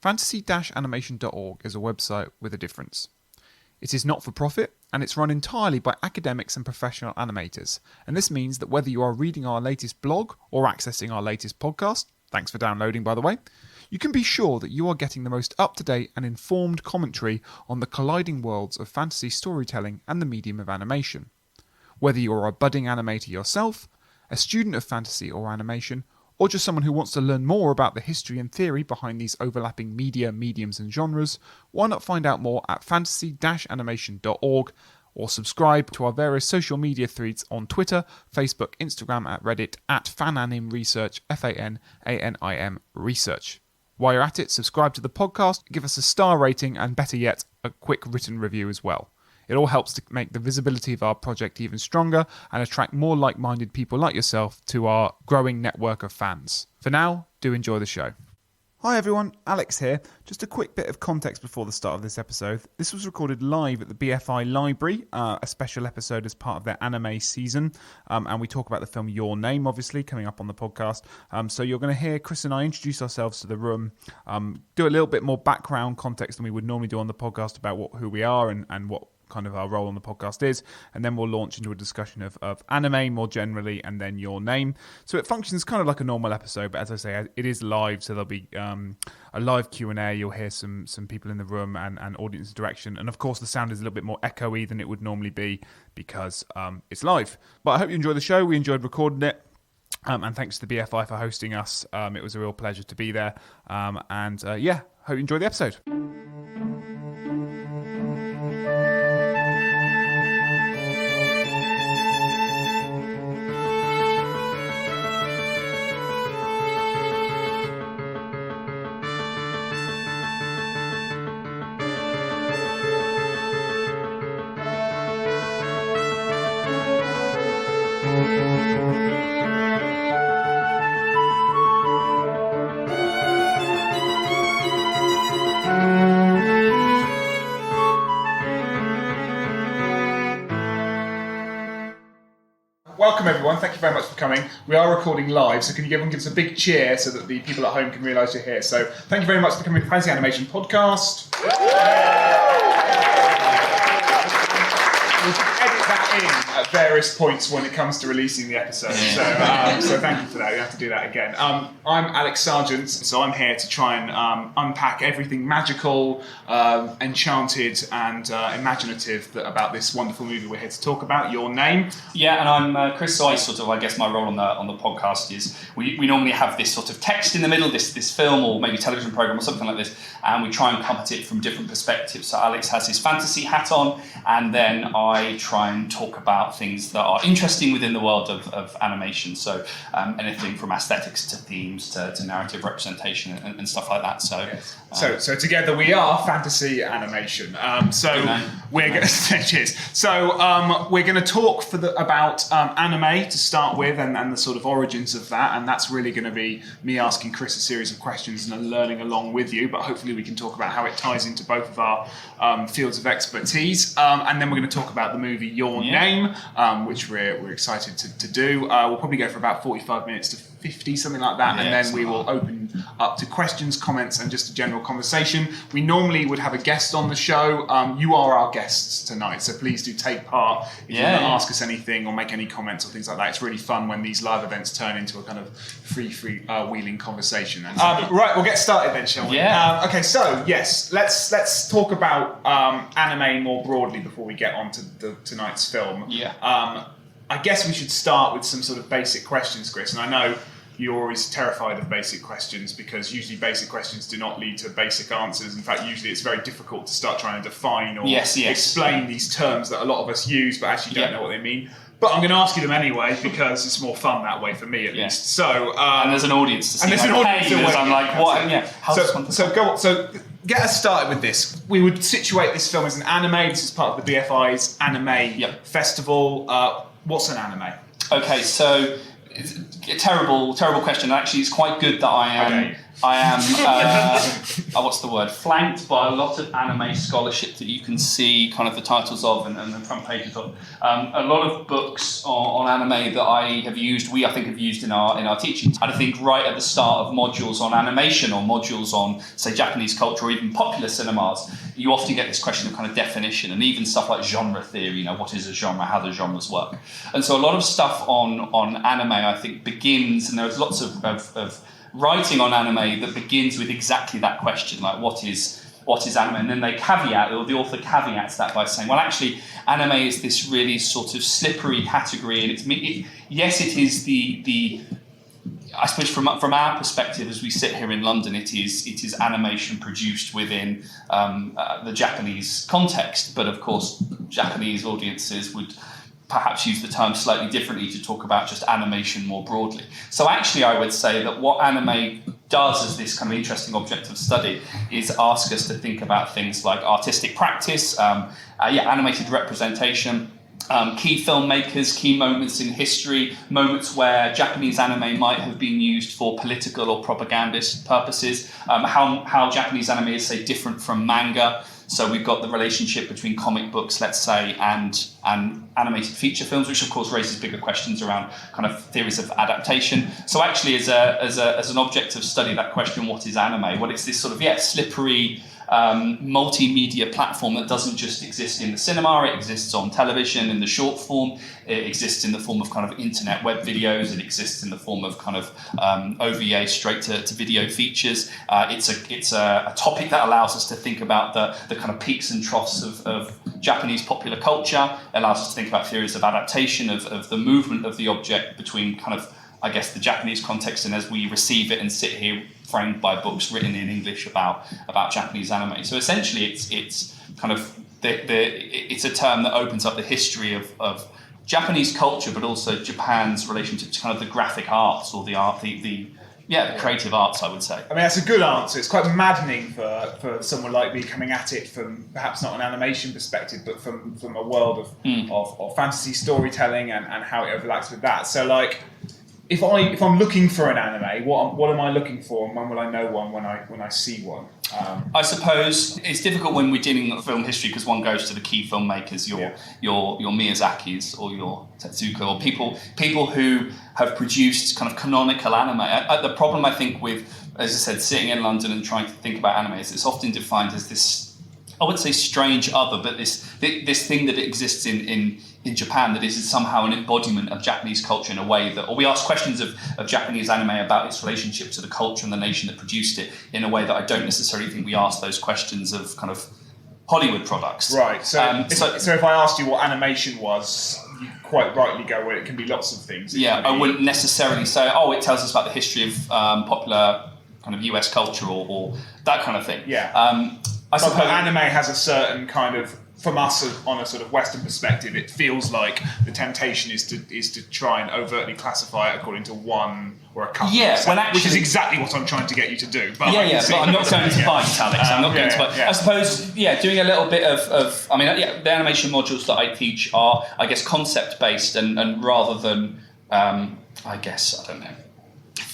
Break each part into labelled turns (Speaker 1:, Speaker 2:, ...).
Speaker 1: Fantasy-animation.org is a website with a difference. It is not for profit, and it's run entirely by academics and professional animators. And this means that whether you are reading our latest blog or accessing our latest podcast, thanks for downloading by the way, you can be sure that you are getting the most up-to-date and informed commentary on the colliding worlds of fantasy storytelling and the medium of animation. Whether you are a budding animator yourself, a student of fantasy or animation, or just someone who wants to learn more about the history and theory behind these overlapping media, mediums and genres, why not find out more at fantasy-animation.org or subscribe to our various social media threads on Twitter, Facebook, Instagram, at Reddit, at fananimresearch, FANANIM research. While you're at it, subscribe to the podcast, give us a star rating, and better yet, a quick written review as well. It all helps to make the visibility of our project even stronger and attract more like-minded people like yourself to our growing network of fans. For now, do enjoy the show. Hi everyone, Alex here. Just a quick bit of context before the start of this episode. This was recorded live at the BFI Library, a special episode as part of their anime season, and we talk about the film Your Name, obviously, coming up on the podcast. So you're going to hear Chris and I introduce ourselves to the room, do a little bit more background context than we would normally do on the podcast about who we are and what kind of our role on the podcast is, and then we'll launch into a discussion of anime more generally, and then Your Name. So it functions kind of like a normal episode, but as I say, it is live, so there'll be a live Q&A. You'll hear some people in the room and audience interaction, and of course the sound is a little bit more echoey than it would normally be because it's live. But I hope you enjoy the show. We enjoyed recording it. And thanks to the BFI for hosting us. It was a real pleasure to be there. Hope you enjoy the episode. Welcome everyone, thank you very much for coming. We are recording live, so can you everyone give us a big cheer so that the people at home can realise you're here. So thank you very much for coming to the Fantasy Animation Podcast. We'll edit that in at various points when it comes to releasing the episode. So thank you for that. We have to do that again. I'm Alex Sargent, so I'm here to try and unpack everything magical, enchanted, and imaginative about this wonderful movie we're here to talk about. Your Name.
Speaker 2: Yeah, and I'm Chris. So I guess my role on the podcast is we normally have this sort of text in the middle, this film or maybe television program or something like this, and we try and come at it from different perspectives. So Alex has his fantasy hat on, and then I try and talk about things that are interesting within the world of animation. So anything from aesthetics to themes to narrative representation and stuff like that. So
Speaker 1: yes. So together we are Fantasy Animation. We're going to talk about anime to start with, and the sort of origins of that, and that's really going to be me asking Chris a series of questions and learning along with you. But hopefully we can talk about how it ties into both of our fields of expertise, and then we're going to talk about the movie Your Name, which we're excited to do. We'll probably go for about 45 minutes to 50, something like that, and then we will open up to questions, comments, and just a general conversation. We normally would have a guest on the show. You are our guests tonight, so please do take part if you want to ask us anything or make any comments or things like that. It's really fun when these live events turn into a kind of free-wheeling conversation. Right, we'll get started then, shall we?
Speaker 2: Yeah.
Speaker 1: Okay, so yes, let's talk about anime more broadly before we get on to tonight's film.
Speaker 2: Yeah.
Speaker 1: I guess we should start with some sort of basic questions, Chris, and I know you're always terrified of basic questions because usually basic questions do not lead to basic answers. In fact, usually it's very difficult to start trying to define or explain these terms that a lot of us use but actually don't know what they mean. But I'm going to ask you them anyway because it's more fun that way for me at least. So
Speaker 2: and there's an audience to see. And there's an audience to watch. I'm like, what? Yeah.
Speaker 1: So get us started with this. We would situate this film as an anime. This is part of the BFI's anime festival. What's an anime?
Speaker 2: Okay, so it's a terrible question. Actually, it's quite good that I am I am, what's the word, flanked by a lot of anime scholarship that you can see kind of the titles of and the front pages of. A lot of books on anime that I have used, I think have used in our teachings. And I think right at the start of modules on animation or modules on, say, Japanese culture or even popular cinemas, you often get this question of kind of definition and even stuff like genre theory, what is a genre, how do genres work. And so a lot of stuff on anime, I think, begins, and there's lots of writing on anime that begins with exactly that question, like what is anime? And then they caveat, or the author caveats that by saying, well, actually, anime is this really sort of slippery category, and yes, it is the I suppose from our perspective, as we sit here in London, it is animation produced within the Japanese context, but of course, Japanese audiences would perhaps use the term slightly differently to talk about just animation more broadly. So actually, I would say that what anime does as this kind of interesting object of study is ask us to think about things like artistic practice, animated representation, key filmmakers, key moments in history, moments where Japanese anime might have been used for political or propagandist purposes, how Japanese anime is, say, different from manga. So we've got the relationship between comic books, let's say, and animated feature films, which of course raises bigger questions around kind of theories of adaptation. So actually, as an object of study, that question, what is anime? Well, it's this sort of slippery multimedia platform that doesn't just exist in the cinema. It exists on television in the short form. It exists in the form of kind of internet web videos. It exists in the form of kind of OVA straight to video features. It's a topic that allows us to think about the kind of peaks and troughs of Japanese popular culture. It allows us to think about theories of adaptation, of the movement of the object between kind of, I guess, the Japanese context and as we receive it and sit here framed by books written in English about Japanese anime. So essentially, it's kind of it's a term that opens up the history of Japanese culture, but also Japan's relationship to kind of the graphic arts or the creative arts, I would say.
Speaker 3: I mean, that's a good answer. It's quite maddening for someone like me coming at it from perhaps not an animation perspective, but from a world of fantasy storytelling and how it overlaps with that. So, like, if I'm looking for an anime, what am I looking for, and when will I know one when I see one?
Speaker 2: I suppose it's difficult when we're dealing with film history because one goes to the key filmmakers, your Miyazakis or your Tezuka, or people who have produced kind of canonical anime. The problem, I think, with, as I said, sitting in London and trying to think about anime is it's often defined as this, I would say, strange other, but this thing that exists in Japan that is somehow an embodiment of Japanese culture in a way that, or we ask questions of Japanese anime about its relationship to the culture and the nation that produced it in a way that I don't necessarily think we ask those questions of kind of Hollywood products.
Speaker 3: Right. So if I asked you what animation was, you quite rightly go, well, it can be lots of things.
Speaker 2: I wouldn't necessarily say, it tells us about the history of popular kind of US culture or that kind of thing.
Speaker 3: Yeah.
Speaker 2: I suppose
Speaker 3: anime has a certain kind of, from us on a sort of Western perspective, it feels like the temptation is to try and overtly classify it according to one or a couple.
Speaker 2: Yeah,
Speaker 3: which is exactly what I'm trying to get you to do. But
Speaker 2: but I'm not going to bite, Alex. I'm not going to bite. I suppose, doing a little bit of the animation modules that I teach are, I guess, concept based and rather than,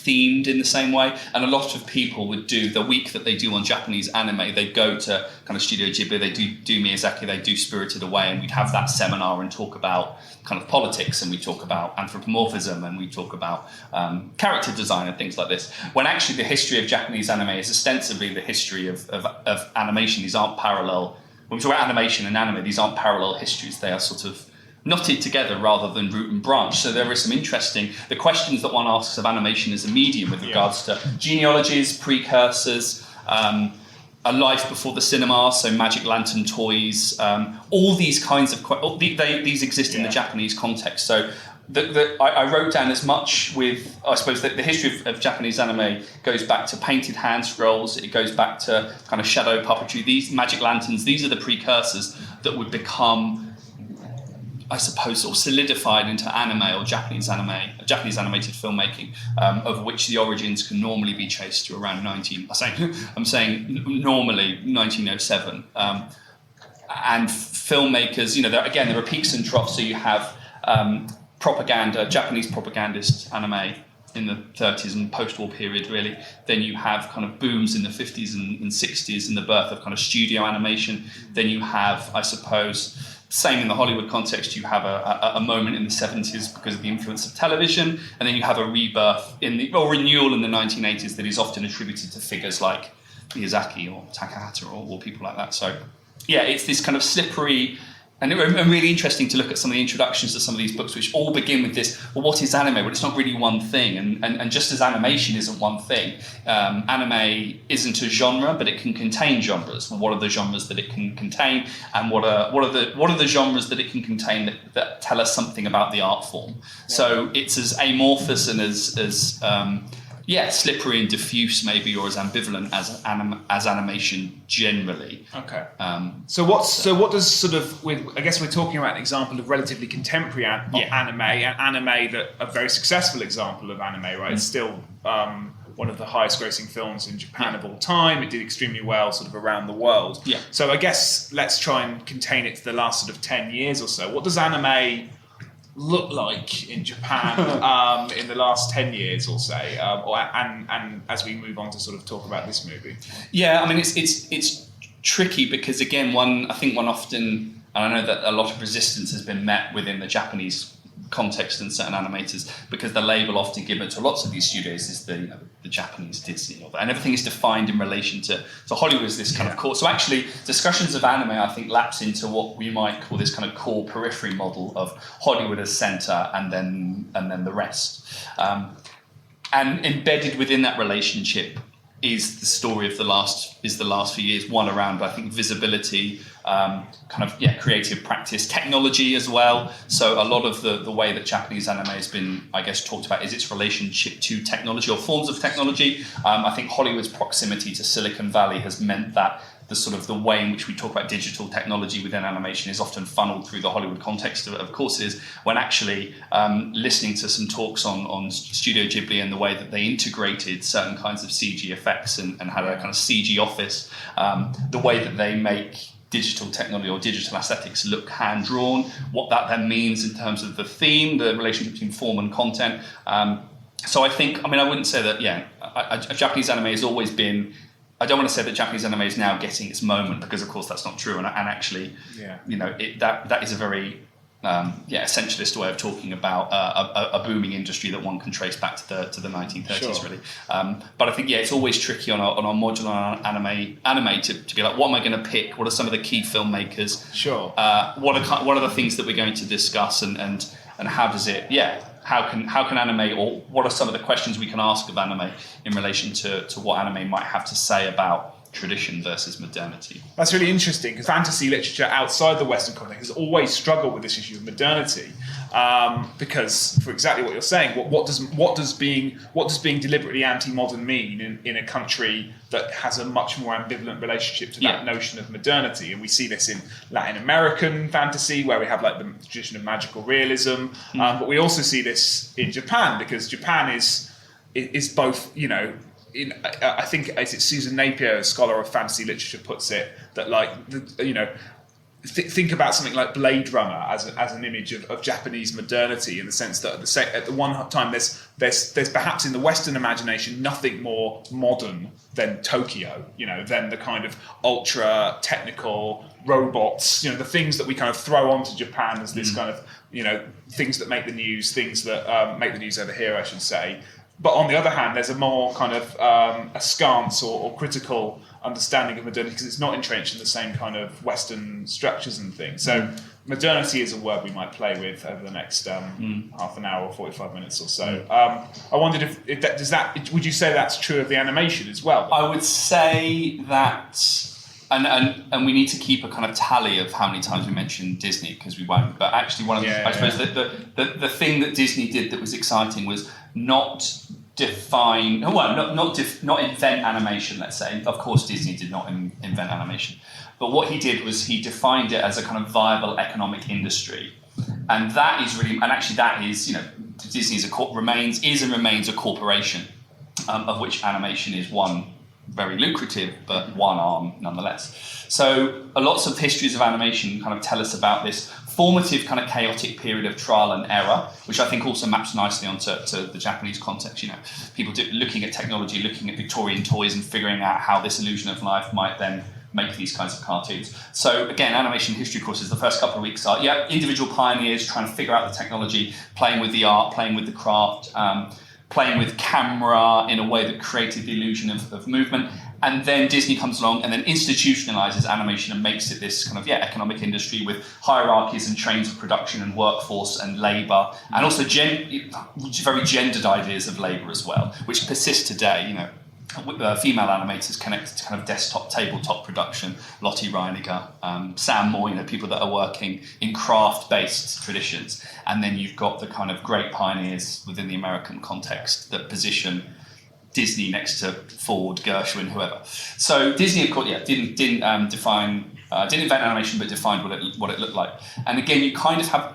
Speaker 2: themed in the same way. And a lot of people would do the week that they do on Japanese anime, they go to kind of Studio Ghibli, they do Miyazaki, they do Spirited Away, and we'd have that seminar and talk about kind of politics, and we talk about anthropomorphism, and we talk about character design and things like this. When actually the history of Japanese anime is ostensibly the history of animation. These aren't parallel. When we talk about animation and anime, these aren't parallel histories. They are sort of knotted together rather than root and branch. So there is some interesting, the questions that one asks of animation as a medium with regards to genealogies, precursors, a life before the cinema, so magic lantern toys, all these kinds of, these exist in the Japanese context. So I wrote down as much with, I suppose, the history of Japanese anime goes back to painted hand scrolls, it goes back to kind of shadow puppetry, these magic lanterns, these are the precursors that would become, I suppose, sort of solidified into anime or Japanese animated filmmaking, of which the origins can normally be traced to around 1907. And filmmakers, there are peaks and troughs. So you have propaganda, Japanese propagandist anime in the 30s and post-war period, really. Then you have kind of booms in the 50s and 60s in the birth of kind of studio animation. Then you have, I suppose, same in the Hollywood context, you have a moment in the 70s because of the influence of television, and then you have a rebirth renewal in the 1980s that is often attributed to figures like Miyazaki or Takahata or people like that. So yeah, it's this kind of slippery and really interesting to look at some of the introductions to some of these books, which all begin with this, well, what is anime? Well, it's not really one thing. And just as animation isn't one thing, anime isn't a genre, but it can contain genres. Well, what are the genres that it can contain? And what are the genres that it can contain that tell us something about the art form? Yeah. So it's as amorphous and as slippery and diffuse maybe, or as ambivalent as animation generally.
Speaker 3: Okay. So what does sort of, I guess we're talking about an example of relatively contemporary anime, an anime that a very successful example of anime, right? It's still one of the highest grossing films in Japan of all time. It did extremely well sort of around the world. Yeah. So I guess let's try and contain it to the last sort of 10 years or so. What does anime look like in Japan in the last 10 years or say, and as we move on to sort of talk about this movie?
Speaker 2: Yeah, I mean, it's tricky because, again, I think one often, and I know that a lot of resistance has been met within the Japanese context and certain animators, because the label often given to lots of these studios is the Japanese Disney, and everything is defined in relation to Hollywood as this kind of core. So actually, discussions of anime, I think, lapse into what we might call this kind of core periphery model of Hollywood as center, and then the rest. And embedded within that relationship is the story of the last few years. One around, I think, visibility, creative practice, technology as well. So a lot of the way that Japanese anime has been, I guess, talked about is its relationship to technology or forms of technology. I think Hollywood's proximity to Silicon Valley has meant that the way in which we talk about digital technology within animation is often funneled through the Hollywood context of courses, when actually listening to some talks on Studio Ghibli and the way that they integrated certain kinds of CG effects and had a kind of CG office, the way that they make digital technology or digital aesthetics look hand-drawn, what that then means in terms of the theme, the relationship between form and content. So I think, I wouldn't say that, Japanese anime has always been, I don't want to say that Japanese anime is now getting its moment, because of course that's not true, and actually, that is a very essentialist way of talking about a booming industry that one can trace back to the 1930s, really. But I think it's always tricky on our modular anime to be like, what am I going to pick? What are some of the key filmmakers?
Speaker 3: Sure.
Speaker 2: What are the things that we're going to discuss, and how does it? How can anime, or what are some of the questions we can ask of anime in relation to what anime might have to say about tradition versus modernity? That's
Speaker 3: really interesting, because fantasy literature outside the Western context has always struggled with this issue of modernity, because, for exactly what you're saying, what does being deliberately anti-modern mean in a country that has a much more ambivalent relationship to that notion of modernity? And we see this in Latin American fantasy, where we have like the tradition of magical realism, but we also see this in Japan, because Japan is both, I think it's Susan Napier, a scholar of fantasy literature, puts it that, like, think about something like Blade Runner as an image of Japanese modernity, in the sense that at the one time there's perhaps in the Western imagination nothing more modern than Tokyo, than the kind of ultra technical robots, the things that we kind of throw onto Japan as this kind of things that make the news, things that make the news over here, I should say. But on the other hand, there's a more kind of askance or critical understanding of modernity, because it's not entrenched in the same kind of Western structures and things. So modernity is a word we might play with over the next half an hour or 45 minutes or so. I wondered if that would you say that's true of the animation as well?
Speaker 2: I would say that, and we need to keep a kind of tally of how many times we mention Disney, because we won't. But actually, one of I suppose the thing that Disney did that was exciting was not invent animation, let's say. Of course, Disney did not invent animation. But what he did was he defined it as a kind of viable economic industry. And that is really, and actually that is, Disney remains a corporation, of which animation is one very lucrative, but one arm nonetheless. So lots of histories of animation kind of tell us about this formative kind of chaotic period of trial and error, which I think also maps nicely onto the Japanese context. People looking at technology, looking at Victorian toys and figuring out how this illusion of life might then make these kinds of cartoons. So again, animation history courses, the first couple of weeks are individual pioneers trying to figure out the technology, playing with the art, playing with the craft, playing with camera in a way that created the illusion of movement. And then Disney comes along and then institutionalizes animation and makes it this kind of economic industry with hierarchies and chains of production and workforce and labor, and also very gendered ideas of labor as well, which persist today. Female animators connected to kind of desktop, tabletop production, Lottie Reiniger, Sam Moore, people that are working in craft-based traditions. And then you've got the kind of great pioneers within the American context that position Disney next to Ford, Gershwin, whoever. So Disney, of course, didn't invent animation, but defined what it looked like. And again, you kind of have,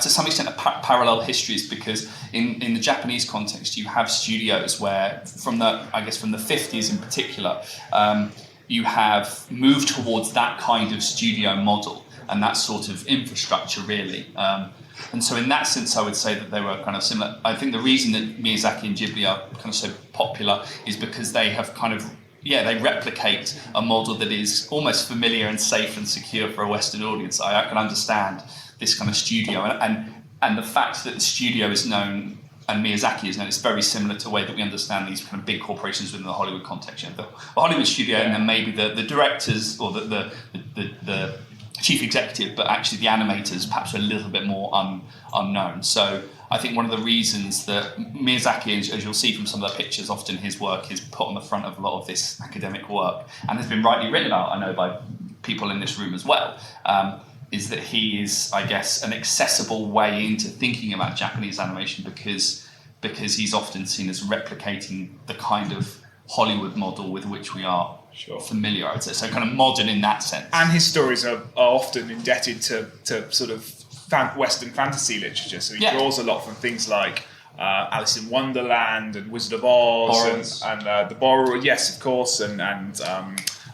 Speaker 2: to some extent, parallel histories, because in the Japanese context, you have studios where, from the 50s in particular, you have moved towards that kind of studio model and that sort of infrastructure, really. And so in that sense, I would say that they were kind of similar. I think the reason that Miyazaki and Ghibli are kind of so popular is because they have kind of, they replicate a model that is almost familiar and safe and secure for a Western audience. I can understand this kind of studio, and the fact that the studio is known and Miyazaki is known, it's very similar to the way that we understand these kind of big corporations within the Hollywood context. The Hollywood studio, and then maybe the directors or the chief executive, but actually the animators perhaps a little bit more unknown. So I think one of the reasons that Miyazaki, as you'll see from some of the pictures, often his work is put on the front of a lot of this academic work, and has been rightly written about, I know, by people in this room as well, is that he is, I guess, an accessible way into thinking about Japanese animation because he's often seen as replicating the kind of Hollywood model with which we are familiar, I would say. So kind of modern in that sense.
Speaker 3: And his stories are often indebted to sort of Western fantasy literature. So he draws a lot from things like Alice in Wonderland and Wizard of Oz and The Borrower, yes, of course, and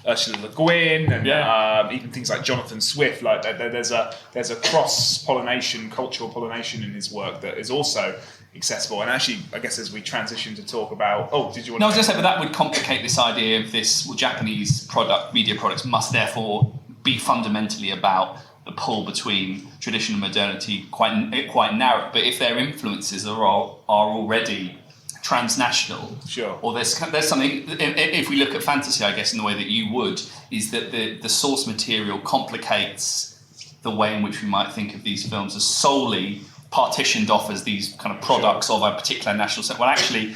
Speaker 3: Ursula Le Guin, and even things like Jonathan Swift. Like there's a cross-pollination, cultural pollination in his work that is also accessible. And actually, I guess as we transition to talk about, did you want?
Speaker 2: No, I was going to say, but that would complicate this idea of this. Well, Japanese media products must therefore be fundamentally about the pull between tradition and modernity, quite narrow. But if their influences are already transnational, or there's something. If we look at fantasy, I guess in the way that you would, is that the source material complicates the way in which we might think of these films as solely partitioned off as these kind of products of a particular national cinema. Well, actually,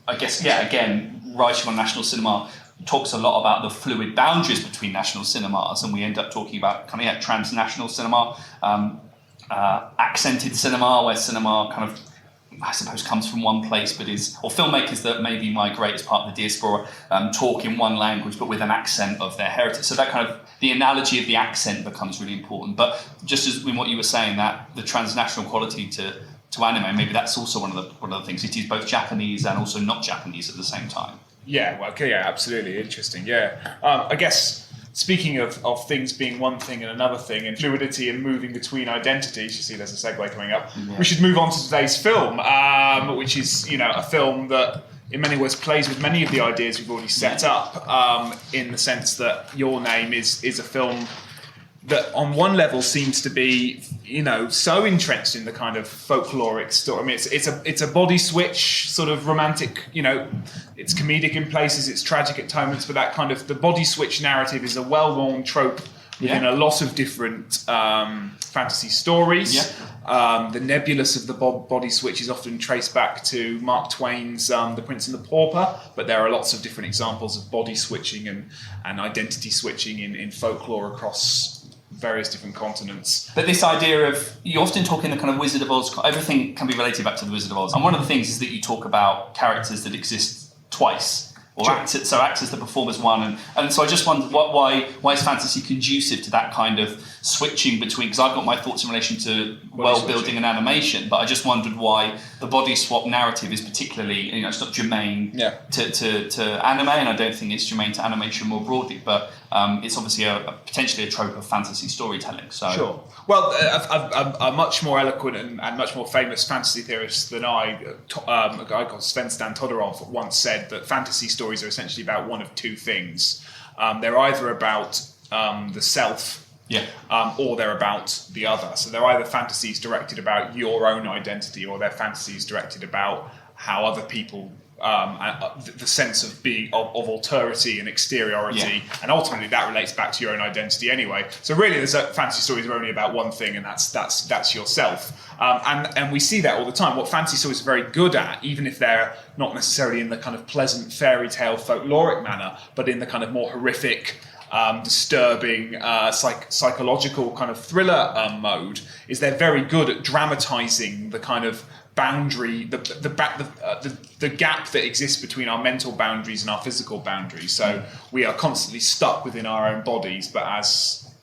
Speaker 2: I guess, again, writing on national cinema talks a lot about the fluid boundaries between national cinemas, and we end up talking about kind of transnational cinema, accented cinema, where cinema kind of, I suppose, comes from one place, but or filmmakers that maybe migrate as part of the diaspora, talk in one language, but with an accent of their heritage. So that kind of, the analogy of the accent becomes really important. But just as in what you were saying, that the transnational quality to anime, maybe that's also one of the things. It is both Japanese and also not Japanese at the same time.
Speaker 3: Yeah, well, okay, absolutely. Interesting, I guess, speaking of things being one thing and another thing, and fluidity and moving between identities, you see there's a segue coming up. Yeah. We should move on to today's film, which is, a film that in many ways plays with many of the ideas we've already set up, in the sense that Your Name is a film that on one level seems to be, so entrenched in the kind of folkloric story. I mean, it's a body switch sort of romantic, it's comedic in places, it's tragic at moments, but that kind of, the body switch narrative is a well-worn trope within a lot of different fantasy stories. Yeah. The nebulous of the body switch is often traced back to Mark Twain's The Prince and the Pauper, but there are lots of different examples of body switching and identity switching in folklore across various different continents.
Speaker 2: But this idea of, you often talk in the kind of Wizard of Oz, everything can be related back to the Wizard of Oz. And one of the things is that you talk about characters that exist twice, or
Speaker 3: Sure.
Speaker 2: act as the performer's one, and so I just wondered why is fantasy conducive to that kind of switching between, because I've got my thoughts in relation to world building and animation, but I just wondered why the body swap narrative is particularly, it's not germane to anime, and I don't think it's germane to animation more broadly, but it's obviously potentially a trope of fantasy storytelling. So
Speaker 3: sure. Well, a much more eloquent and much more famous fantasy theorist than I, a guy called Sven-Stan Todorov, once said that fantasy stories are essentially about one of two things. They're either about the self, or they're about the other. So they're either fantasies directed about your own identity, or they're fantasies directed about how other people, the sense of being of alterity and exteriority, and ultimately that relates back to your own identity anyway. So really, fantasy stories are only about one thing, and that's yourself. And we see that all the time. What fantasy stories are very good at, even if they're not necessarily in the kind of pleasant fairy tale folkloric manner, but in the kind of more horrific, disturbing, psychological kind of thriller mode, is they're very good at dramatizing the kind of boundary, the gap that exists between our mental boundaries and our physical boundaries. So we are constantly stuck within our own bodies, but as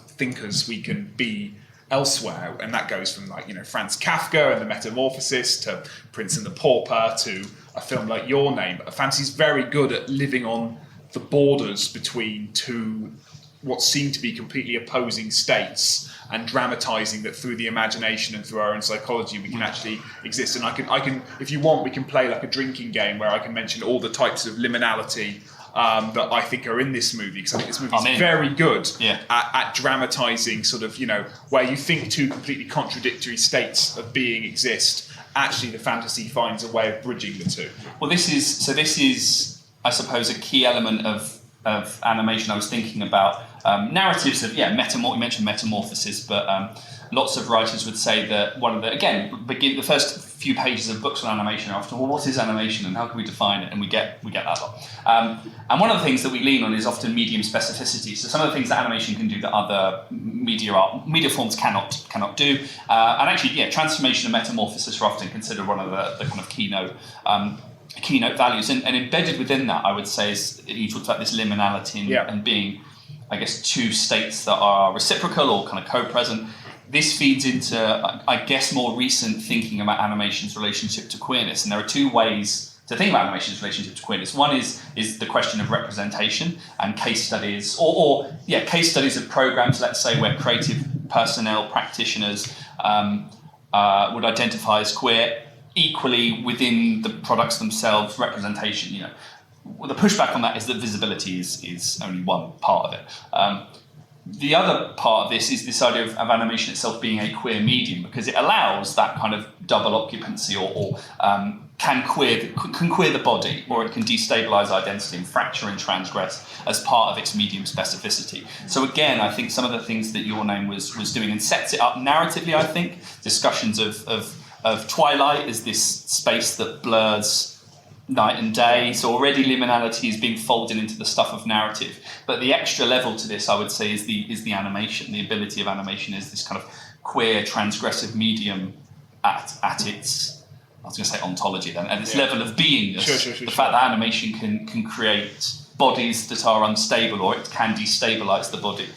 Speaker 3: thinkers, we can be elsewhere, and that goes from Franz Kafka and the Metamorphosis to Prince and the Pauper to a film like Your Name. But fantasy's very good at living on the borders between two what seem to be completely opposing states, and dramatizing that through the imagination and through our own psychology we can actually exist. And I can if you want, we can play like a drinking game where I can mention all the types of liminality that I think are in this movie, because I think this movie is very good at dramatizing sort of, where you think two completely contradictory states of being exist, actually the fantasy finds a way of bridging the two.
Speaker 2: Well, this is I suppose a key element of animation I was thinking about. Narratives of, you mentioned Metamorphosis, but lots of writers would say that one of the first few pages of books on animation are often, well, what is animation and how can we define it? And we get that lot. And one of the things that we lean on is often medium specificity. So some of the things that animation can do that other media forms cannot do. And actually, transformation and metamorphosis are often considered one of the kind of keynote values. And embedded within that, I would say, is you talked about this liminality and being, I guess, two states that are reciprocal or kind of co-present. This feeds into, I guess, more recent thinking about animation's relationship to queerness. And there are two ways to think about animation's relationship to queerness. One is the question of representation and case studies, case studies of programs, let's say, where creative personnel, practitioners would identify as queer. Equally, within the products themselves, representation, the pushback on that is that visibility is only one part of it. The other part of this is this idea of animation itself being a queer medium, because it allows that kind of double occupancy, or can queer the body, or it can destabilize identity and fracture and transgress as part of its medium specificity. So again, I think some of the things that Your Name was doing, and sets it up narratively, I think, discussions of Twilight as this space that blurs night and day. So already liminality is being folded into the stuff of narrative. But the extra level to this, I would say, is the animation. The ability of animation is this kind of queer, transgressive medium at its, I was going to say ontology then, at its level of beingness.
Speaker 3: Sure.
Speaker 2: The fact that animation can create bodies that are unstable, or it can destabilize the body,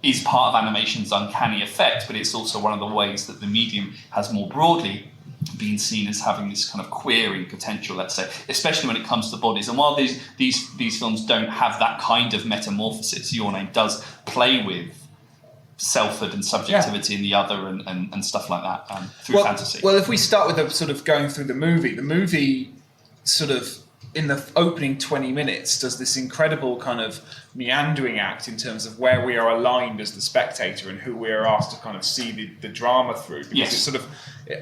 Speaker 2: is part of animation's uncanny effect, but it's also one of the ways that the medium has more broadly been seen as having this kind of queering potential, let's say, especially when it comes to bodies. And while these films don't have that kind of metamorphosis, Your Name does play with selfhood and subjectivity in the other and stuff like that through fantasy.
Speaker 3: Well, if we start with the sort of going through the movie sort of in the opening 20 minutes does this incredible kind of meandering act in terms of where we are aligned as the spectator and who we are asked to kind of see the drama through. Because it's sort of,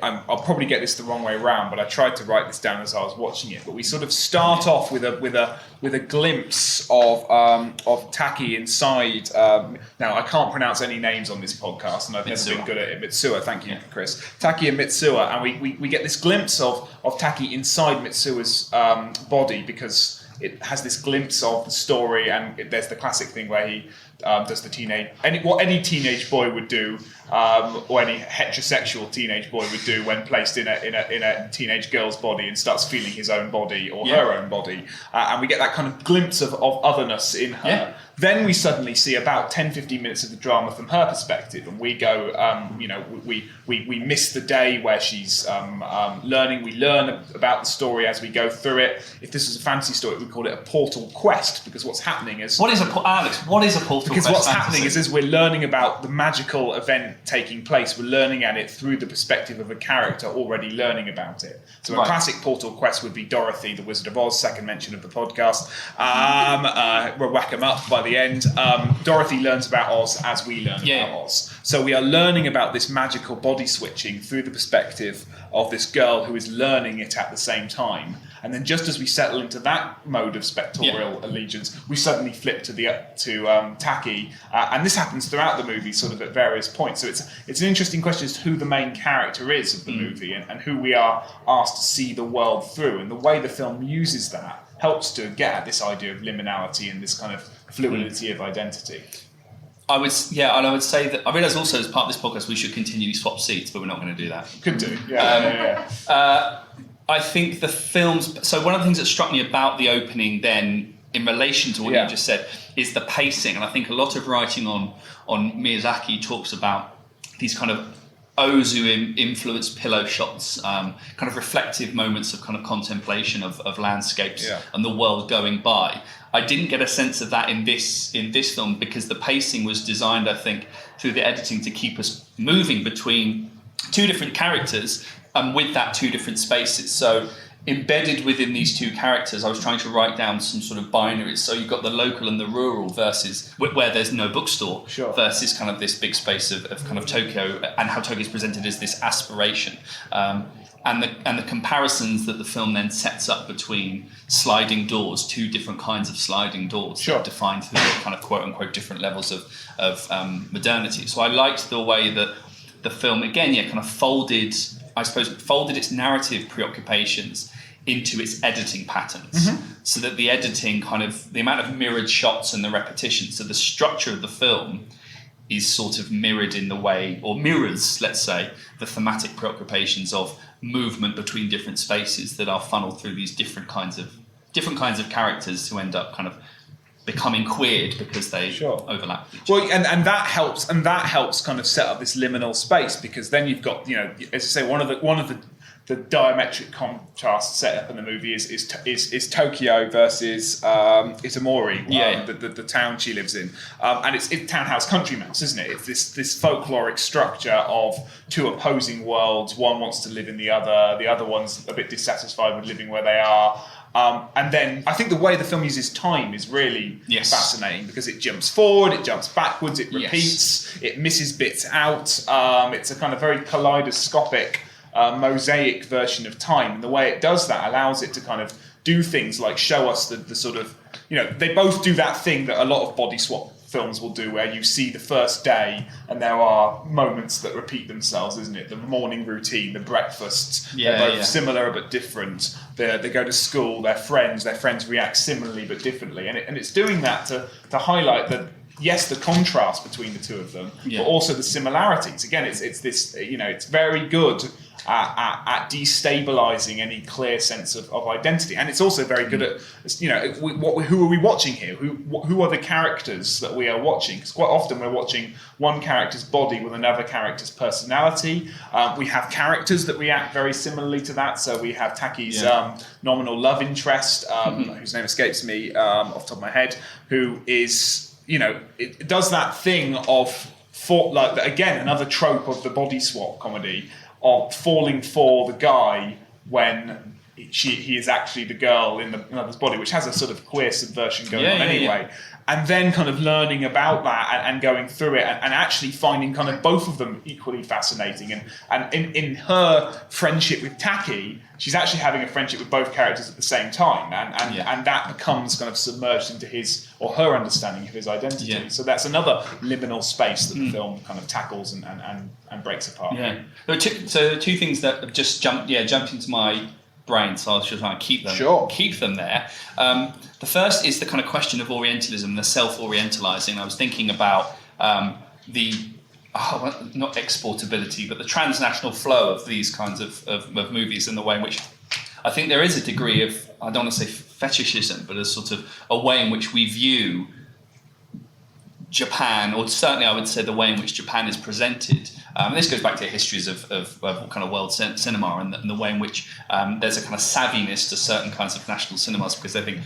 Speaker 3: I'll probably get this the wrong way around, but I tried to write this down as I was watching it. But we sort of start off with a glimpse of Taki inside. Now I can't pronounce any names on this podcast, and I've never been good at it. Mitsuha, thank you, Chris. Taki and Mitsuha, and we get this glimpse of Taki inside Mitsuha's body, because it has this glimpse of the story, and there's the classic thing where he does what any teenage boy would do, or any heterosexual teenage boy would do when placed in a teenage girl's body and starts feeling his own body or her own body, and we get that kind of glimpse of otherness in her.
Speaker 2: Yeah.
Speaker 3: Then we suddenly see about 10-15 minutes of the drama from her perspective, and we go, we miss the day where she's learning. We learn about the story as we go through it. If this was a fantasy story, we'd call it a portal quest, because what's happening is...
Speaker 2: Alex, what is a portal quest?
Speaker 3: Because what's happening is as we're learning about the magical event taking place, we're learning at it through the perspective of a character already learning about it. So a classic portal quest would be Dorothy, the Wizard of Oz, second mention of the podcast. We'll whack 'em up by the end. Dorothy learns about Oz as we learn about Oz. So we are learning about this magical body switching through the perspective of this girl who is learning it at the same time. And then just as we settle into that mode of spectral allegiance, we suddenly flip to Taki, and this happens throughout the movie, sort of at various points. So it's an interesting question as to who the main character is of the movie, and who we are asked to see the world through. And the way the film uses that helps to get at this idea of liminality and this kind of fluidity of identity.
Speaker 2: I would say that I realise also as part of this podcast we should continually swap seats, but we're not going to do that.
Speaker 3: Could do,
Speaker 2: I think the films... So one of the things that struck me about the opening then, in relation to what you just said, is the pacing. And I think a lot of writing on Miyazaki talks about these kind of Ozu-influenced pillow shots, kind of reflective moments of kind of contemplation of landscapes and the world going by. I didn't get a sense of that in this film, because the pacing was designed, I think, through the editing to keep us moving between two different characters, and with that two different spaces. So embedded within these two characters, I was trying to write down some sort of binaries. So you've got the local and the rural versus where there's no bookstore, versus kind of this big space of kind of Tokyo, and how Tokyo is presented as this aspiration. And the comparisons that the film then sets up between sliding doors, two different kinds of sliding doors defined through the kind of quote unquote different levels of modernity. So I liked the way that the film, again, kind of folded its narrative preoccupations into its editing patterns, so that the editing kind of, the amount of mirrored shots and the repetition, so the structure of the film is sort of mirrored in the way, or mirrors, let's say, the thematic preoccupations of movement between different spaces that are funneled through these different kinds of characters who end up kind of becoming queered because they overlap with each other.
Speaker 3: Well, and that helps kind of set up this liminal space, because then you've got, as I say, one of the diametric contrasts set up in the movie is Tokyo versus Itamori, the town she lives in, and it's townhouse country mouse, isn't it? It's this folkloric structure of two opposing worlds. One wants to live in the other one's a bit dissatisfied with living where they are. And then I think the way the film uses time is really fascinating, because it jumps forward, it jumps backwards, it repeats, it misses bits out. It's a kind of very kaleidoscopic mosaic version of time, and the way it does that allows it to kind of do things like show us the sort of, they both do that thing that a lot of body swap films will do, where you see the first day and there are moments that repeat themselves, isn't it? The morning routine, the breakfast, they're both similar but different. They go to school, their friends react similarly but differently, and it's doing that to highlight that, yes, the contrast between the two of them, but also the similarities. Again, it's this, it's very good at destabilizing any clear sense of identity, and it's also very good at, who are we watching here? Who are the characters that we are watching? Because quite often we're watching one character's body with another character's personality. We have characters that react very similarly to that. So we have Taki's nominal love interest, whose name escapes me off the top of my head, who is, it does that thing of, again, another trope of the body swap comedy, of falling for the guy when he is actually the girl in another's body, which has a sort of queer subversion going on anyway. And then kind of learning about that and going through it and actually finding kind of both of them equally fascinating. And in her friendship with Taki, she's actually having a friendship with both characters at the same time. And that becomes kind of submerged into his or her understanding of his identity. Yeah. So that's another liminal space that the film kind of tackles and breaks apart.
Speaker 2: Yeah. So two things that have just jumped into my brain, so I'll just try and keep them there. The first is the kind of question of Orientalism, the self-orientalizing. I was thinking about not exportability, but the transnational flow of these kinds of movies, and the way in which I think there is a degree of, I don't want to say fetishism, but a sort of a way in which we view Japan, or certainly I would say the way in which Japan is presented. This goes back to histories of kind of world cinema, and the way in which there's a kind of savviness to certain kinds of national cinemas, because they think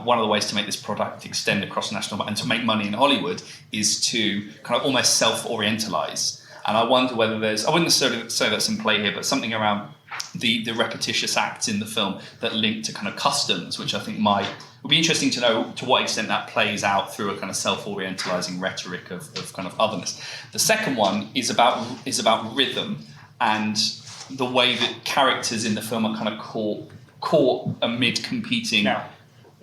Speaker 2: one of the ways to make this product extend across national and to make money in Hollywood is to kind of almost self-orientalize. And I wonder whether there's, I wouldn't necessarily say that's in play here, but something around the repetitious acts in the film that link to kind of customs, which I think would be interesting to know to what extent that plays out through a kind of self-orientalizing rhetoric of kind of otherness. The second one is about rhythm and the way that characters in the film are kind of caught amid competing.
Speaker 3: Now,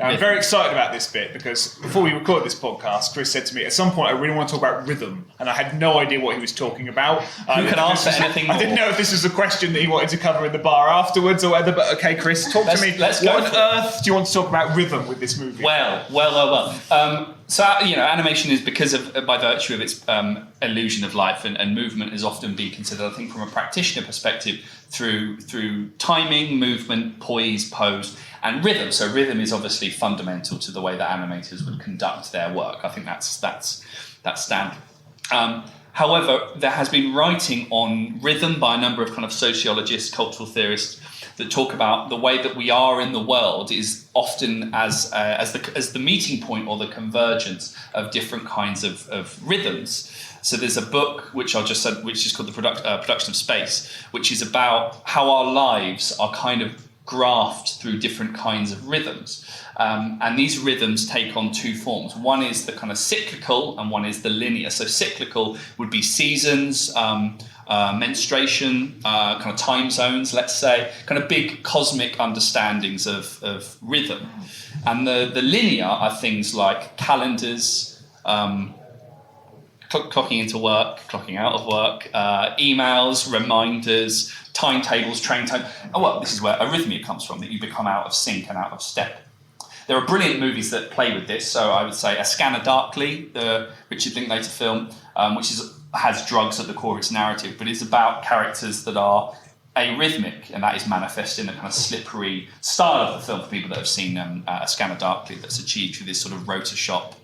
Speaker 3: I'm very excited about this bit because before we recorded this podcast, Chris said to me, at some point I really want to talk about rhythm, and I had no idea what he was talking about.
Speaker 2: Who can answer anything more?
Speaker 3: I didn't know if this was a question that he wanted to cover in the bar afterwards or whether, but okay, Chris, talk to me. What on earth do you want to talk about rhythm with this movie?
Speaker 2: Well. So, animation is by virtue of its illusion of life and movement is often be considered, I think, from a practitioner perspective, through timing, movement, poise, pose, and rhythm. So rhythm is obviously fundamental to the way that animators would conduct their work. I think that's standard. However, there has been writing on rhythm by a number of kind of sociologists, cultural theorists, that talk about the way that we are in the world is often as the meeting point or the convergence of different kinds of rhythms. So there's a book which I just said, which is called The Production of Space, which is about how our lives are kind of graphed through different kinds of rhythms. And these rhythms take on two forms. One is the kind of cyclical and one is the linear. So cyclical would be seasons, menstruation, kind of time zones, let's say, kind of big cosmic understandings of rhythm. And the linear are things like calendars, clocking into work, clocking out of work, emails, reminders, timetables, train time. Oh, well, this is where arrhythmia comes from, that you become out of sync and out of step. There are brilliant movies that play with this. So I would say A Scanner Darkly, the Richard Linklater film, which has drugs at the core of its narrative, but it's about characters that are arrhythmic, and that is manifest in a kind of slippery style of the film for people that have seen A Scanner Darkly, that's achieved through this sort of Photoshop,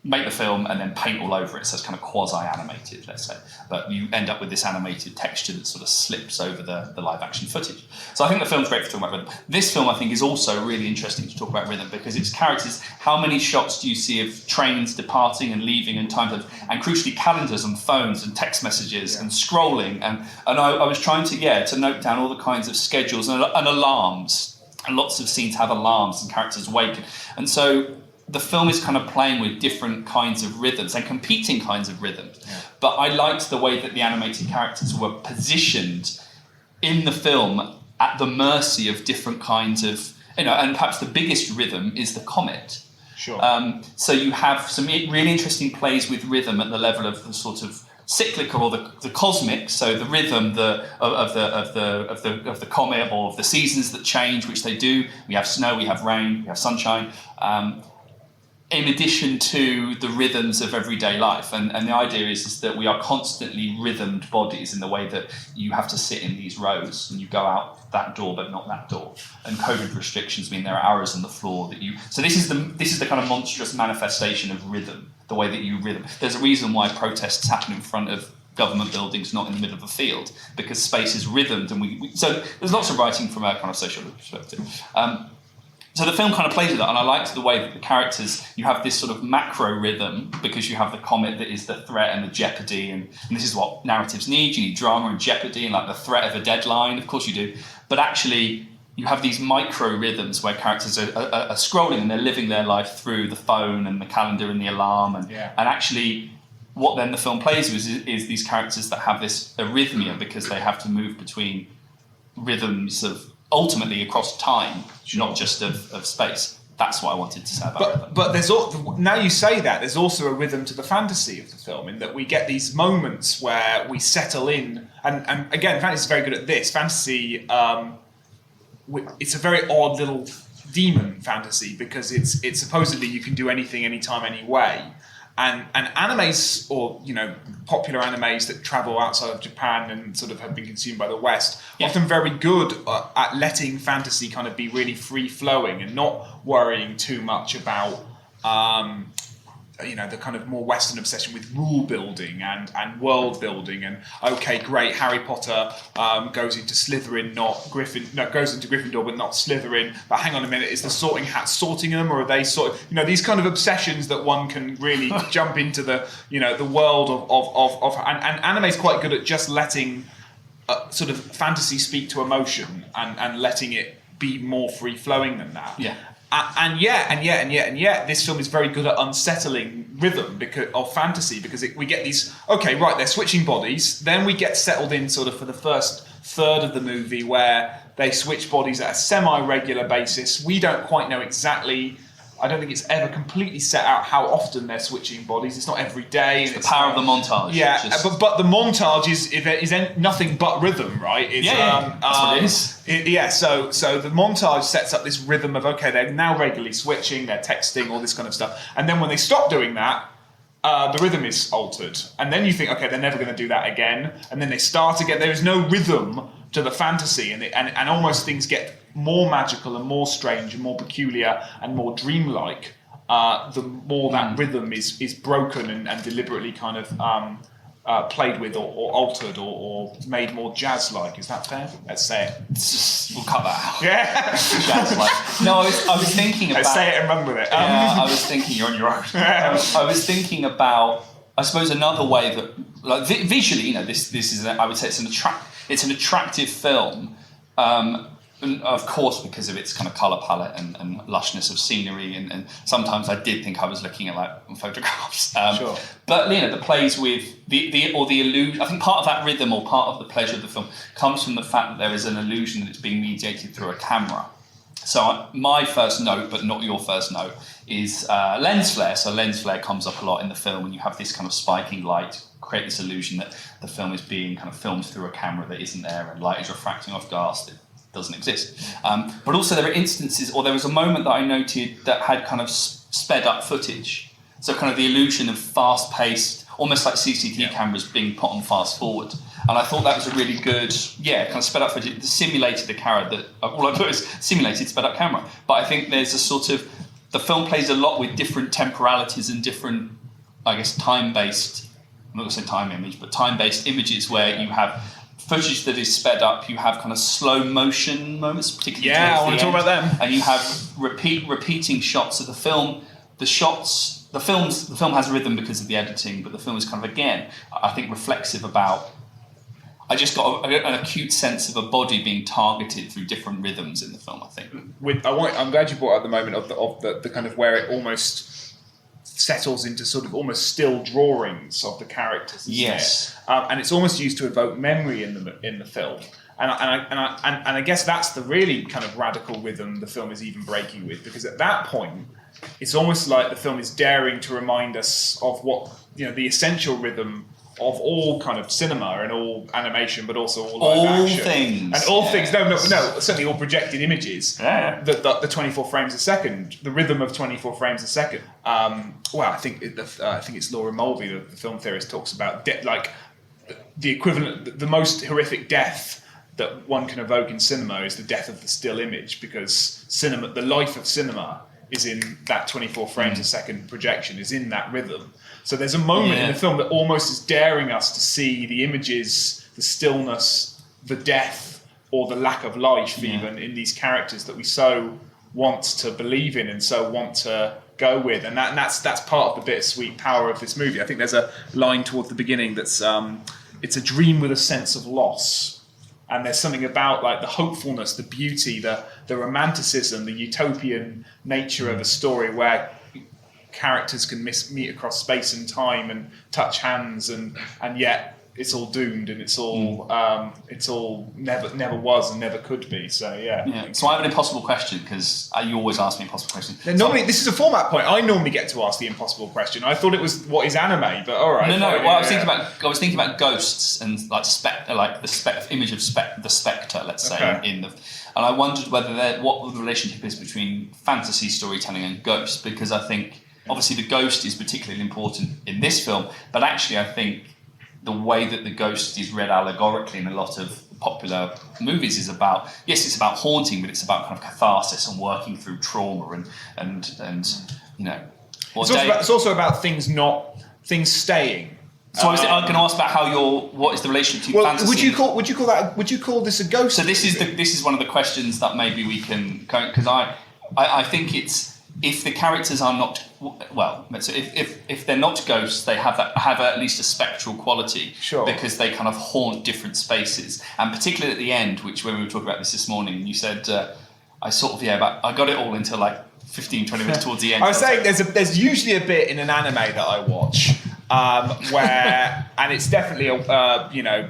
Speaker 2: make the film and then paint all over it, so it's kind of quasi-animated, let's say. But you end up with this animated texture that sort of slips over the live-action footage. So I think the film's great for talking about rhythm. This film, I think, is also really interesting to talk about rhythm because its characters, how many shots do you see of trains departing and leaving and times, and crucially calendars and phones and text messages and scrolling. And I was trying to note down all the kinds of schedules and alarms. And lots of scenes have alarms and characters wake. And so the film is kind of playing with different kinds of rhythms and competing kinds of rhythms. Yeah. But I liked the way that the animated characters were positioned in the film at the mercy of different kinds of, and perhaps the biggest rhythm is the comet.
Speaker 3: Sure.
Speaker 2: So you have some really interesting plays with rhythm at the level of the sort of cyclical or the cosmic, so the rhythm of the comet or of the seasons that change, which they do. We have snow, we have rain, we have sunshine. In addition to the rhythms of everyday life. And the idea is that we are constantly rhythmed bodies in the way that you have to sit in these rows and you go out that door but not that door. And COVID restrictions mean there are arrows on the floor that you... So this is the kind of monstrous manifestation of rhythm, the way that you rhythm. There's a reason why protests happen in front of government buildings, not in the middle of a field, because space is rhythmed. And so there's lots of writing from a kind of social perspective. So the film kind of plays with that, and I liked the way that the characters, you have this sort of macro rhythm because you have the comet that is the threat and the jeopardy, and this is what narratives need. You need drama and jeopardy and like the threat of a deadline, of course you do. But actually, you have these micro rhythms where characters are scrolling and they're living their life through the phone and the calendar and the alarm. And actually, what then the film plays with is these characters that have this arrhythmia because they have to move between rhythms of ultimately across time, not just of space. That's what I wanted to say about rhythm. But
Speaker 3: there's now you say that, there's also a rhythm to the fantasy of the film in that we get these moments where we settle in. And again, fantasy is very good at this. Fantasy it's a very odd little demon fantasy because it's supposedly you can do anything, anytime, anyway. And animes, or popular animes that travel outside of Japan and sort of have been consumed by the West, often very good at letting fantasy kind of be really free flowing and not worrying too much about the kind of more Western obsession with rule building and world building. And okay, great, Harry Potter goes into Slytherin, goes into Gryffindor, but not Slytherin. But hang on a minute, is the Sorting Hat sorting them, or are they these kind of obsessions that one can really jump into the world of and anime is quite good at just letting sort of fantasy speak to emotion and letting it be more free flowing than that.
Speaker 2: Yeah.
Speaker 3: And yet, this film is very good at unsettling rhythm of fantasy because we get these. Okay, right, they're switching bodies. Then we get settled in sort of for the first third of the movie where they switch bodies at a semi-regular basis. We don't quite know exactly. I don't think it's ever completely set out how often they're switching bodies. It's not every day.
Speaker 2: It's the power of the montage.
Speaker 3: Yeah, but the montage is nothing but rhythm, right? It's,
Speaker 2: that's what it is.
Speaker 3: So the montage sets up this rhythm of, okay, they're now regularly switching, they're texting, all this kind of stuff. And then when they stop doing that, the rhythm is altered. And then you think, okay, they're never going to do that again. And then they start again. There is no rhythm to the fantasy. And almost things get more magical and more strange and more peculiar and more dreamlike, the more that rhythm is broken and deliberately kind of played with or altered or made more jazz-like. Is that fair? Let's say it.
Speaker 2: We'll cut that out.
Speaker 3: Yeah.
Speaker 2: Jazz-like. No, I was thinking about...
Speaker 3: Let's say it and run with it.
Speaker 2: Yeah, I was thinking... You're on your own. I was thinking about, I suppose, another way that... Like, visually, this is... I would say it's an attractive film. And of course, because of its kind of colour palette and lushness of scenery, and sometimes I did think I was looking at photographs.
Speaker 3: Sure.
Speaker 2: But the plays with the illusion. I think part of that rhythm or part of the pleasure of the film comes from the fact that there is an illusion that's being mediated through a camera. So my first note, but not your first note, is lens flare. So lens flare comes up a lot in the film, and you have this kind of spiking light, create this illusion that the film is being kind of filmed through a camera that isn't there, and light is refracting off glass that doesn't exist. But also there are instances, or there was a moment that I noted that had kind of sped up footage. So kind of the illusion of fast-paced, almost like CCTV cameras being put on fast forward. And I thought that was a really good, kind of sped up footage. It simulated the camera that, all I put is simulated sped up camera. But I think there's a sort of, the film plays a lot with different temporalities and different, I guess, time-based, I'm not going to say time image, but time-based images where you have footage that is sped up, you have kind of slow motion moments, particularly
Speaker 3: I want to talk about them.
Speaker 2: And you have repeating shots of the film. The film has rhythm because of the editing, but the film is kind of, again, I think reflexive about, I just got an acute sense of a body being targeted through different rhythms in the film, I think.
Speaker 3: I'm glad you brought up the moment of the kind of where it almost settles into sort of almost still drawings of the characters.
Speaker 2: Yes.
Speaker 3: And it's almost used to evoke memory in the film. And I guess that's the really kind of radical rhythm the film is even breaking with, because at that point, it's almost like the film is daring to remind us of what, the essential rhythm of all kind of cinema and all animation, but also all live action.
Speaker 2: All things.
Speaker 3: And all things. No, certainly all projected images.
Speaker 2: Yeah.
Speaker 3: The 24 frames a second, the rhythm of 24 frames a second. I think it's Laura Mulvey, the film theorist, talks about the equivalent, the most horrific death that one can evoke in cinema is the death of the still image, because the life of cinema is in that 24 frames a second projection, is in that rhythm. So there's a moment in the film that almost is daring us to see the images, the stillness, the death, or the lack of life even in these characters that we so want to believe in and so want to go with. And that's part of the bittersweet power of this movie. I think there's a line towards the beginning that's it's a dream with a sense of loss. And there's something about like the hopefulness, the beauty, the romanticism, the utopian nature of a story where characters can meet across space and time and touch hands, and yet it's all doomed and it's all never was and never could be. So yeah.
Speaker 2: So I have an impossible question, because you always ask me impossible questions.
Speaker 3: Normally, this is a format point. I normally get to ask the impossible question. I thought it was what is anime, but all right.
Speaker 2: No. Well, I was thinking about ghosts and like the image of the spectre. Let's say and I wondered what the relationship is between fantasy storytelling and ghosts, because I think obviously the ghost is particularly important in this film, but actually I think the way that the ghost is read allegorically in a lot of popular movies is about, yes, it's about haunting, but it's about kind of catharsis and working through trauma and you know.
Speaker 3: It's also about things staying.
Speaker 2: So I was going to ask about what is the relationship to fantasy?
Speaker 3: Would you call this a ghost?
Speaker 2: So this is one of the questions that maybe we can go, because I think it's, if the characters are not if they're not ghosts, they have at least a spectral quality, because they kind of haunt different spaces, and particularly at the end, which when we were talking about this morning, you said I got it all until like 15-20 minutes towards the end.
Speaker 3: I was saying there's usually a bit in an anime that I watch where, and it's definitely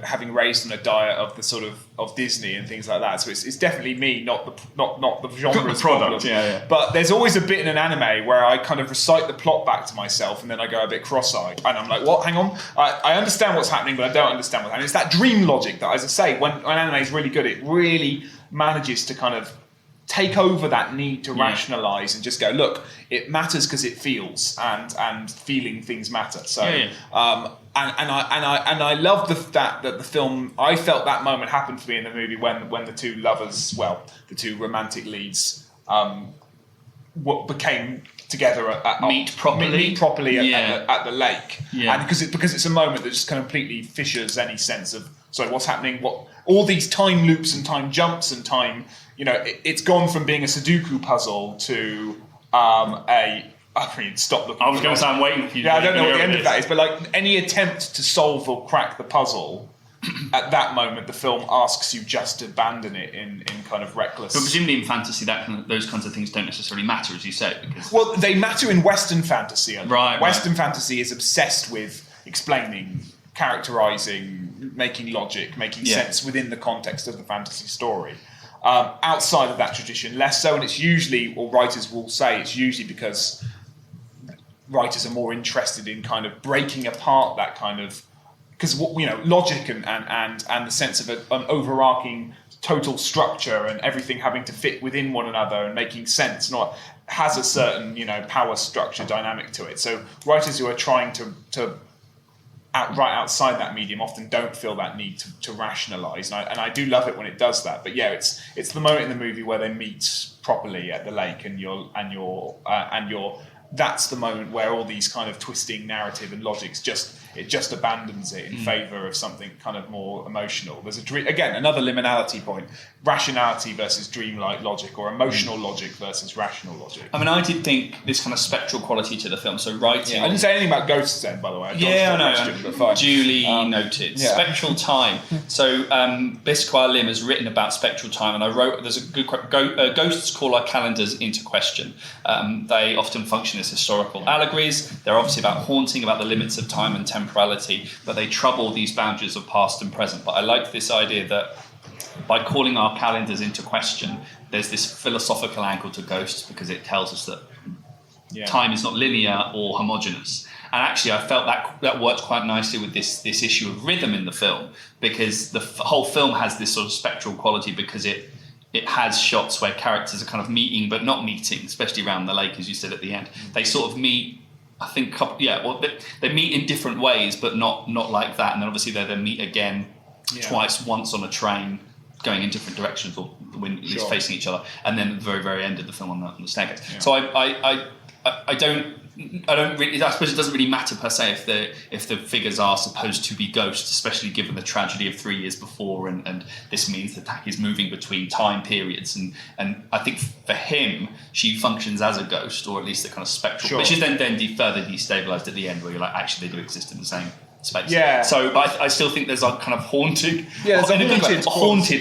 Speaker 3: having raised on a diet of the sort of Disney and things like that. So it's definitely me, not the genre's product. Yeah. But there's always a bit in an anime where I kind of recite the plot back to myself, and then I go a bit cross-eyed, and I'm like, what? Hang on, I understand what's happening, but I don't understand what's happening. It's that dream logic that, as I say, when anime is really good, it really manages to kind of take over that need to rationalize and just go, look, it matters because it feels, and feeling things matter. So, and I love that the film. I felt that moment happened for me in the movie when the two lovers, the two romantic leads, became together
Speaker 2: meet properly
Speaker 3: at the lake, and because it's a moment that just completely fissures any sense of what's happening, what all these time loops and time jumps and time. It's gone from being a Sudoku puzzle to stop looking.
Speaker 2: I was going to say, I'm waiting for you.
Speaker 3: Yeah, I don't know what the end of that is, but like any attempt to solve or crack the puzzle, at that moment the film asks you just to abandon it in kind of reckless.
Speaker 2: But presumably in fantasy, those kinds of things don't necessarily matter, as you say.
Speaker 3: Well, they matter in Western fantasy.
Speaker 2: Right.
Speaker 3: Western fantasy is obsessed with explaining, characterizing, making logic, making sense within the context of the fantasy story. Outside of that tradition, less so, and it's usually, or writers will say, it's usually because writers are more interested in kind of breaking apart that kind of, because logic and the sense of an overarching total structure and everything having to fit within one another and making sense, has a certain power structure dynamic to it. So writers who are trying to right outside that medium often don't feel that need to rationalise, and I do love it when it does that. But it's the moment in the movie where they meet properly at the lake, and that's the moment where all these kind of twisting narrative and logics just abandons it in favour of something kind of more emotional. There's another liminality point: rationality versus dreamlike logic, or emotional logic versus rational logic.
Speaker 2: I mean, I did think this kind of spectral quality to the film. So writing.
Speaker 3: I didn't say anything about ghosts then, by the way.
Speaker 2: I know. Duly noted. Spectral time. So Bisquire Lim has written about spectral time, and I wrote. There's a good quote. Ghosts call our calendars into question. They often function as historical allegories. They're obviously about haunting, about the limits of time and temporality, but they trouble these boundaries of past and present. But I like this idea that by calling our calendars into question, there's this philosophical angle to ghosts, because it tells us that time is not linear or homogeneous. And actually, I felt that worked quite nicely with this issue of rhythm in the film, because the whole film has this sort of spectral quality, because it has shots where characters are kind of meeting but not meeting, especially around the lake, as you said at the end. They sort of meet, I think, they meet in different ways, but not like that. And then obviously they then meet again twice, once on a train, going in different directions, or the wind is facing each other, and then at the very, very end of the film on the staircase. Yeah. So I don't really. I suppose it doesn't really matter per se if the figures are supposed to be ghosts, especially given the tragedy of 3 years before, and this means that Taki is moving between time periods, and I think for him she functions as a ghost, or at least a kind of spectral, which is then further destabilised at the end, where you're like, actually they do exist in the same space. Yeah. So, but I still think there's a kind of haunted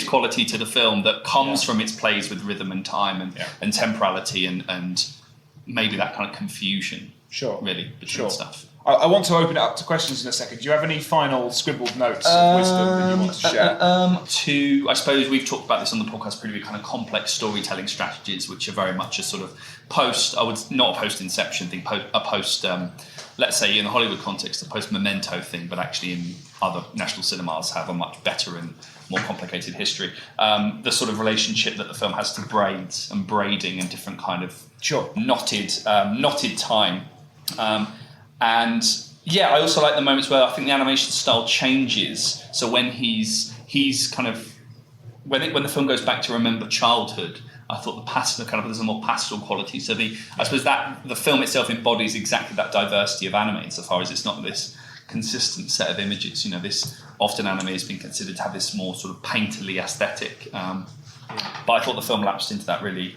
Speaker 2: quality to the film that comes from its plays with rhythm and time and temporality and maybe that kind of confusion, really, between stuff.
Speaker 3: I want to open it up to questions in a second. Do you have any final scribbled notes of wisdom that you want to share?
Speaker 2: I suppose we've talked about this on the podcast previously, kind of complex storytelling strategies, which are very much a sort of not a post-Inception thing, a post, let's say in the Hollywood context, a post-Memento thing, but actually in other national cinemas have a much better and more complicated history. The sort of relationship that the film has to braids and braiding and different kind of knotted time. And yeah, I also like the moments where I think the animation style changes. So when he's kind of when the film goes back to remember childhood, I thought the pastel there's a more pastel quality. So I suppose that the film itself embodies exactly that diversity of anime insofar as it's not this consistent set of images. This often anime has been considered to have this more sort of painterly aesthetic. But I thought the film lapsed into that really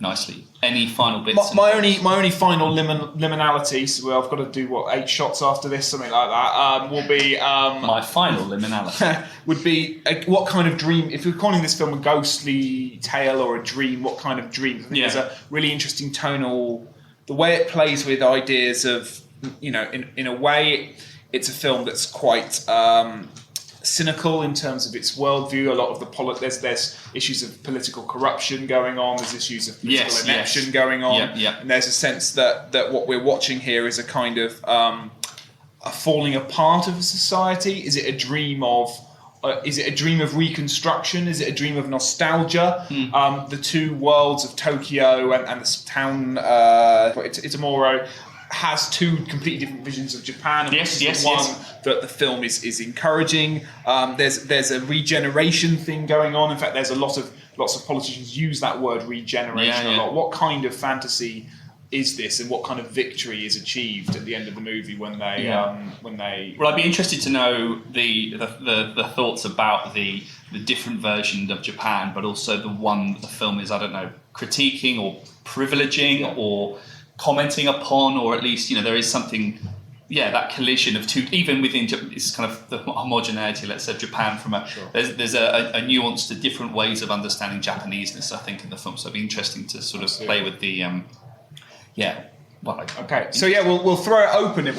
Speaker 2: nicely. Any final bits?
Speaker 3: My only final liminality, so I've got to do 8 shots after this, something like that, will be...
Speaker 2: my final liminality
Speaker 3: would be, what kind of dream, if you're calling this film a ghostly tale or a dream, what kind of dream? I think there's a really interesting tonal, the way it plays with ideas of, in a way, it's a film that's quite... cynical in terms of its worldview. A lot of the there's issues of political corruption going on. There's issues of political ineption going on, and there's a sense that what we're watching here is a kind of a falling apart of a society. Is it a dream of? Is it a dream of reconstruction? Is it a dream of nostalgia? The two worlds of Tokyo and this town, Itamoro, has two completely different visions of Japan, and one that the film is encouraging. There's a regeneration thing going on. In fact, there's lots of politicians use that word regeneration a lot. What kind of fantasy is this, and what kind of victory is achieved at the end of the movie when they? Well,
Speaker 2: I'd be interested to know the thoughts about the different version of Japan, but also the one the film is, I don't know, critiquing or privileging or commenting upon, or at least there is something, that collision of two, even within it's kind of the homogeneity, let's say, Japan from there's a nuance to different ways of understanding Japaneseness, I think, in the film. So it'd be interesting to sort of play with the
Speaker 3: okay, so we'll throw it open. We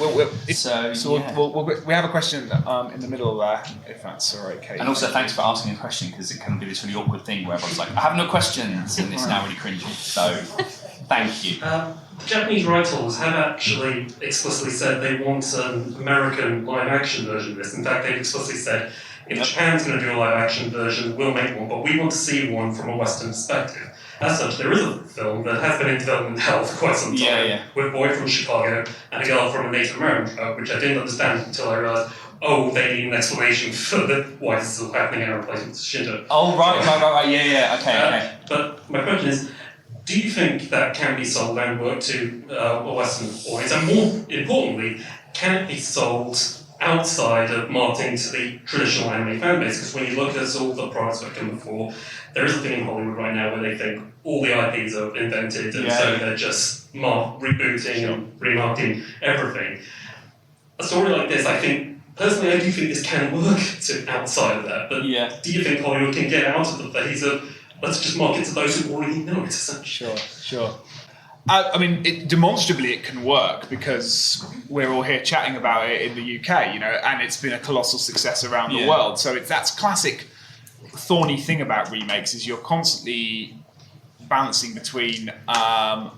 Speaker 3: have a question in the middle there, if that's all right, Kate.
Speaker 2: And also, thanks for asking a question, because it can be this really awkward thing where everyone's like, I have no questions, and it's now really cringy. So, thank you.
Speaker 4: Japanese writers have actually explicitly said they want an American live-action version of this. In fact, they've explicitly said, if Japan's going to do a live-action version, we'll make one, but we want to see one from a Western perspective. As such, there is a film that has been in development hell for quite some time, with a boy from Chicago and a girl from a Native American tribe, which I didn't understand until I realised, they need an explanation for why this is all happening in a replacement to Shinto.
Speaker 2: Oh, right, okay.
Speaker 4: But my question is, do you think that can be sold and work to a Western audience? And more importantly, can it be sold outside of marketing to the traditional anime fan base? Because when you look at all the products that have come before, there is a thing in Hollywood right now where they think all the IPs are invented, and so they're just rebooting and remarketing everything. A story like this, I think, personally, I do think this can work to outside of that. But do you think Hollywood can get out of the phase of let's just market to those who already know it?
Speaker 3: Sure. I mean, demonstrably it can work, because we're all here chatting about it in the UK, and it's been a colossal success around the world. So that's classic thorny thing about remakes, is you're constantly balancing between not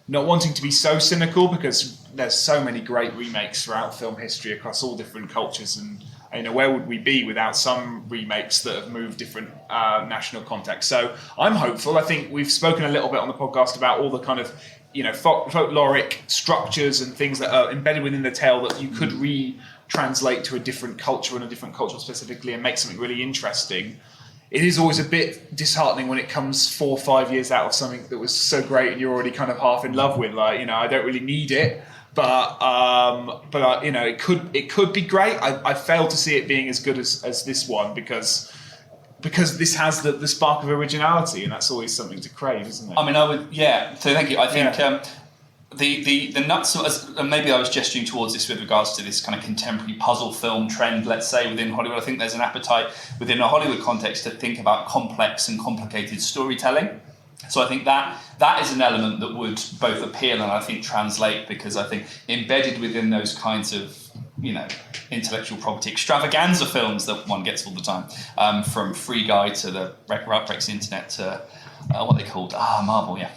Speaker 3: wanting to be so cynical, because there's so many great remakes throughout film history across all different cultures, and where would we be without some remakes that have moved different national contexts? So I'm hopeful. I think we've spoken a little bit on the podcast about all the kind of folkloric structures and things that are embedded within the tale that you could retranslate to a different culture and a different culture specifically and make something really interesting. It is always a bit disheartening when it comes 4 or 5 years out of something that was so great and you're already kind of half in love with. I don't really need it. But it could be great. I fail to see it being as good as this one, because this has the spark of originality, and that's always something to crave, isn't it?
Speaker 2: I mean, so thank you. I think the nuts, and maybe I was gesturing towards this with regards to this kind of contemporary puzzle film trend, let's say, within Hollywood. I think there's an appetite within a Hollywood context to think about complex and complicated storytelling. So I think that is an element that would both appeal and I think translate, because I think embedded within those kinds of, intellectual property extravaganza films that one gets all the time, from Free Guy to the Breaks the Internet to what are they called? Marvel, yeah.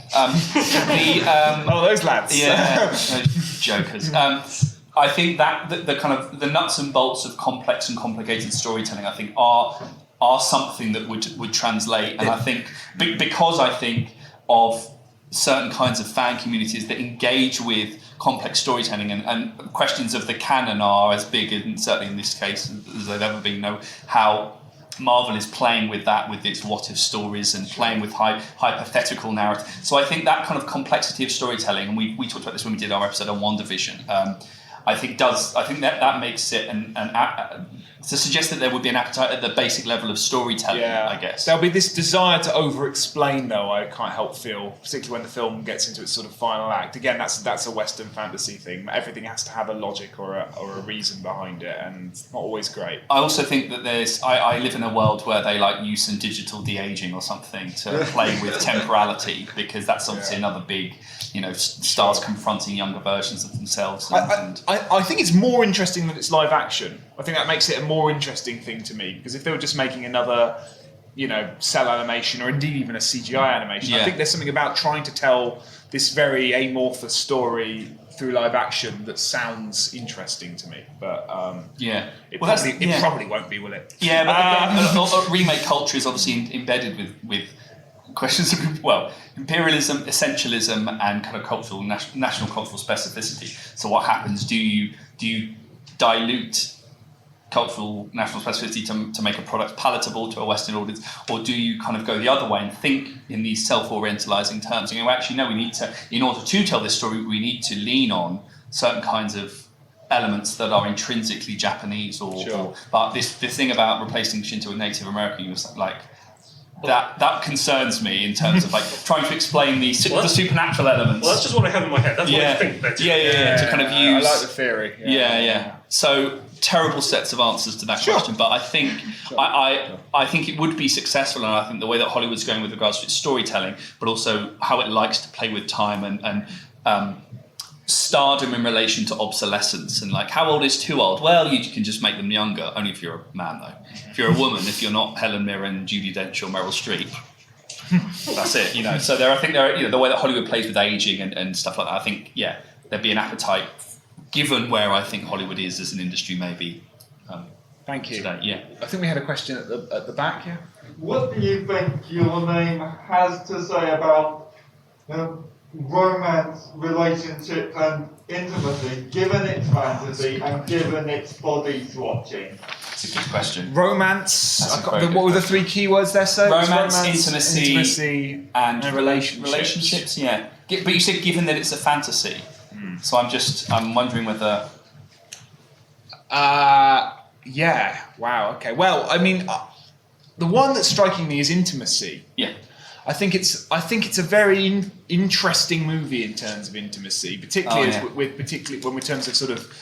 Speaker 3: Those lads.
Speaker 2: Yeah, those jokers. I think that the kind of the nuts and bolts of complex and complicated storytelling, I think, are something that would translate. And I think because I think of certain kinds of fan communities that engage with complex storytelling and questions of the canon are as big, and certainly in this case, as they've ever been. How Marvel is playing with that, with its what if stories and playing with hypothetical narrative. So I think that kind of complexity of storytelling, and we talked about this when we did our episode on WandaVision. I think that makes it to suggest that there would be an appetite at the basic level of storytelling. I guess
Speaker 3: there'll be this desire to over-explain, though. I can't help feel, particularly when the film gets into its sort of final act. Again, that's a Western fantasy thing. Everything has to have a logic or a reason behind it, and it's not always great.
Speaker 2: I also think that I live in a world where they use some digital de-aging or something to play with temporality, because that's obviously another big. Stars confronting younger versions of themselves.
Speaker 3: I think it's more interesting that it's live action. I think that makes it a more interesting thing to me, because if they were just making another, cell animation or indeed even a CGI animation, I think there's something about trying to tell this very amorphous story through live action that sounds interesting to me. But it probably won't be, will it?
Speaker 2: Yeah, but remake culture is obviously embedded with questions of imperialism, essentialism, and kind of cultural national cultural specificity. So what happens? Do you dilute cultural national specificity to make a product palatable to a Western audience, or do you kind of go the other way and think in these self-orientalizing terms? Actually, no, we need to, in order to tell this story, we need to lean on certain kinds of elements that are intrinsically Japanese, but this thing about replacing Shinto with Native American, that concerns me in terms of trying to explain the supernatural elements.
Speaker 4: Well, that's just what I have in my head. That's what I think.
Speaker 2: To kind of use.
Speaker 3: I like the theory.
Speaker 2: Yeah. So terrible sets of answers to that question, but I think I think it would be successful, and I think the way that Hollywood's going with regards to its storytelling, but also how it likes to play with time and stardom in relation to obsolescence, and how old is too old? Well, you can just make them younger, only if you're a man though. If you're a woman, if you're not Helen Mirren, Judi Dench, or Meryl Streep, that's it. So I think the way that Hollywood plays with aging and stuff like that, I think there'd be an appetite, given where I think Hollywood is as an industry, maybe.
Speaker 3: Thank you.
Speaker 2: Today. Yeah.
Speaker 3: I think we had a question at the back. Yeah.
Speaker 5: What do you think your name has to say about romance, relationship, and intimacy, given its fantasy and given its body swatching?
Speaker 2: That's a good question.
Speaker 3: Romance. What were the three keywords there, sir?
Speaker 2: Romance, intimacy, and
Speaker 3: relationships.
Speaker 2: Yeah, but you said given that it's a fantasy, so I'm wondering whether.
Speaker 3: Yeah. Wow. Okay. Well, I mean, the one that's striking me is intimacy.
Speaker 2: Yeah.
Speaker 3: I think it's a very interesting movie in terms of intimacy, particularly particularly when in terms of sort of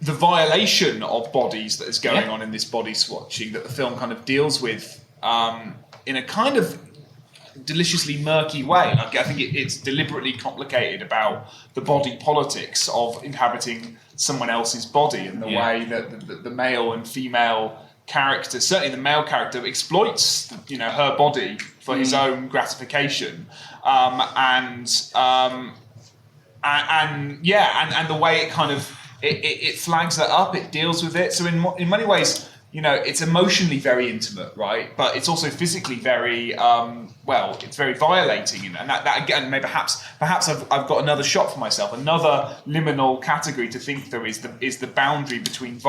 Speaker 3: the violation of bodies that is going on in this body swatching that the film kind of deals with in a kind of deliciously murky way. I think it's deliberately complicated about the body politics of inhabiting someone else's body and the way that the male and female character, certainly the male character, exploits her body for his own gratification, and the way it kind of it flags that up, it deals with it. So in many ways, it's emotionally very intimate, right? But it's also physically very it's very violating, and that again, maybe perhaps I've got another shot for myself, another liminal category to think through is the boundary between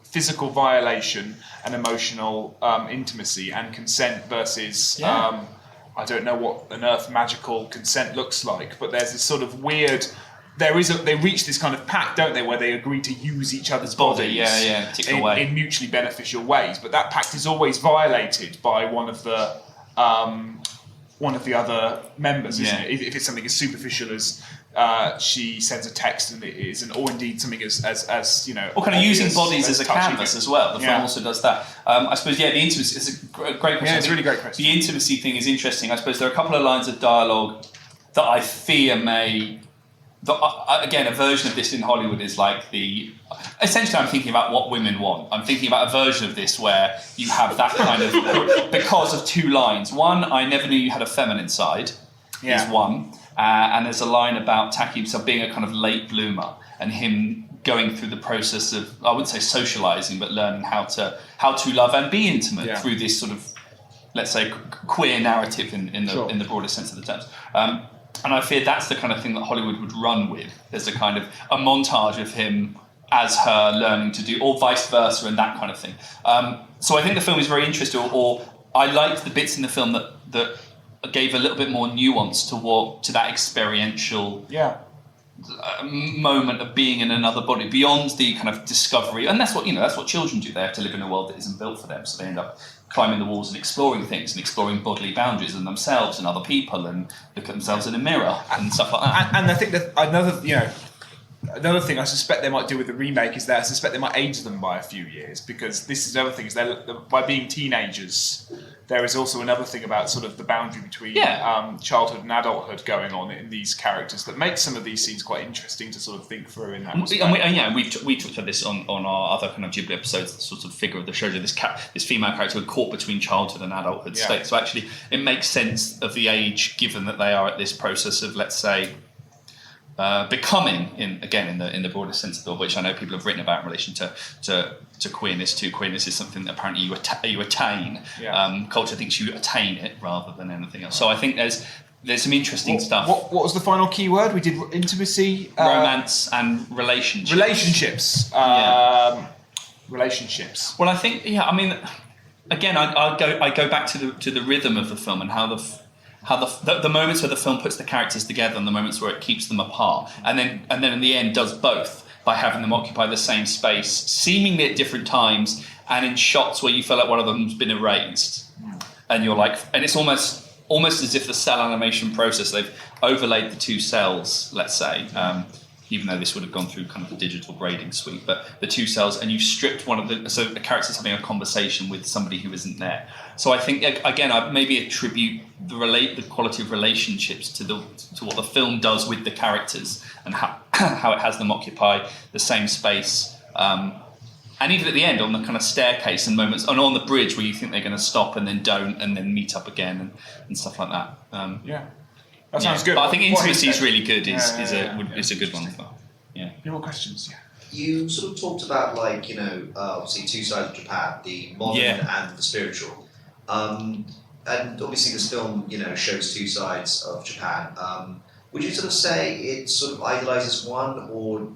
Speaker 3: physical violation and emotional intimacy, and consent versus I don't know what on earth magical consent looks like, but there's this sort of weird. They reach this kind of pact, don't they, where they agree to use each other's bodies in mutually beneficial ways. But that pact is always violated by one of the other members, isn't it? If it's something as superficial as she sends a text and it isn't, or indeed something as you know,
Speaker 2: or kind of using
Speaker 3: obvious,
Speaker 2: bodies as a canvas as well. The film also does that. I suppose, the intimacy is a great question.
Speaker 3: Yeah, it's a really great question.
Speaker 2: The intimacy thing is interesting. I suppose there are a couple of lines of dialogue that I fear again, a version of this in Hollywood is like essentially I'm thinking about what women want. I'm thinking about a version of this where you have that kind of, because of two lines. One, I never knew you had a feminine side, is one. And there's a line about Taki himself being a kind of late bloomer and him going through the process of, I wouldn't say socialising, but learning how to love and be intimate through this sort of, let's say, queer narrative in the broadest sense of the terms. And I fear that's the kind of thing that Hollywood would run with. There's a kind of a montage of him as her learning to do, or vice versa, and that kind of thing. So I think the film is very interesting, or I liked the bits in the film that gave a little bit more nuance to that experiential moment of being in another body, beyond the kind of discovery. And that's what children do. They have to live in a world that isn't built for them, so they end up climbing the walls and exploring things and exploring bodily boundaries and themselves and other people, and look at themselves in a mirror and stuff like that.
Speaker 3: And I think that another thing I suspect they might do with the remake is that I suspect they might age them by a few years, because this is another thing, is by being teenagers, there is also another thing about sort of the boundary between childhood and adulthood going on in these characters that makes some of these scenes quite interesting to sort of think through in that respect.
Speaker 2: And we talked about this on our other kind of Ghibli episodes, the sort of figure of the shoujo, this female character caught between childhood and adulthood state. So actually it makes sense of the age, given that they are at this process of, let's say, becoming in the broader sense of the word, which I know people have written about in relation to queerness too. Queerness is something that apparently you attain. Culture thinks you attain it rather than anything else. So I think there's some interesting stuff.
Speaker 3: What was the final key word? We did intimacy,
Speaker 2: romance, and relationships.
Speaker 3: Relationships.
Speaker 2: Well, I think again, I go back to the rhythm of the film and how the moments where the film puts the characters together and the moments where it keeps them apart, and then in the end does both by having them occupy the same space, seemingly at different times, and in shots where you feel like one of them's been erased, and you're like, and it's almost as if the cell animation process, they've overlaid the two cells, let's say, even though this would have gone through kind of the digital grading suite, but the two cells, and you've stripped one of so the character's having a conversation with somebody who isn't there. So I think, again, I'd maybe attribute the quality of relationships to what the film does with the characters and how it has them occupy the same space. And even at the end, on the kind of staircase and moments, and on the bridge where you think they're going to stop and then don't, and then meet up again and stuff like that.
Speaker 3: That sounds good.
Speaker 2: But I think intimacy is really good. Is a good one as well. Yeah.
Speaker 3: Any more questions? Yeah.
Speaker 6: You sort of talked about, like, obviously two sides of Japan, the modern and the spiritual. And obviously this film, shows two sides of Japan. Would you sort of say it sort of idolizes one, or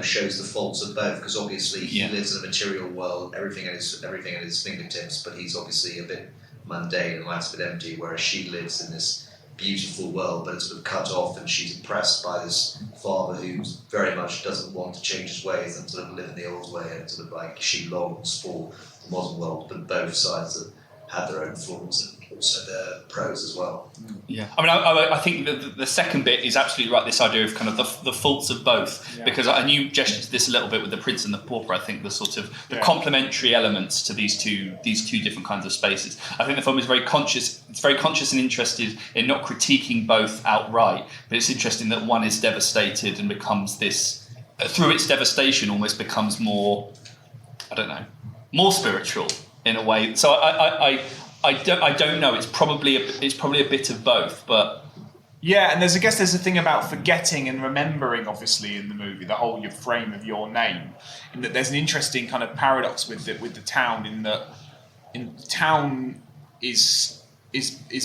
Speaker 6: shows the faults of both? Because obviously he lives in a material world, everything at his fingertips, but he's obviously a bit mundane and life's a bit empty, whereas she lives in this beautiful world, but it's sort of cut off, and she's impressed by this father who very much doesn't want to change his ways and sort of live in the old way, and sort of like she longs for the modern world, but both sides that had their own flaws and also their pros as well.
Speaker 2: Yeah, I think the second bit is absolutely right. This idea of kind of the faults of both, because and you gestured to this a little bit with the Prince and the Pauper. I think the sort of the complementary elements to these two different kinds of spaces. I think the film is very conscious. It's very conscious and interested in not critiquing both outright, but it's interesting that one is devastated and becomes this, through its devastation, almost becomes more, more spiritual in a way. So I don't know. It's probably a bit of both, but
Speaker 3: and there's a thing about forgetting and remembering, obviously, in the movie, the whole frame of your name, in that there's an interesting kind of paradox with the town, in that town is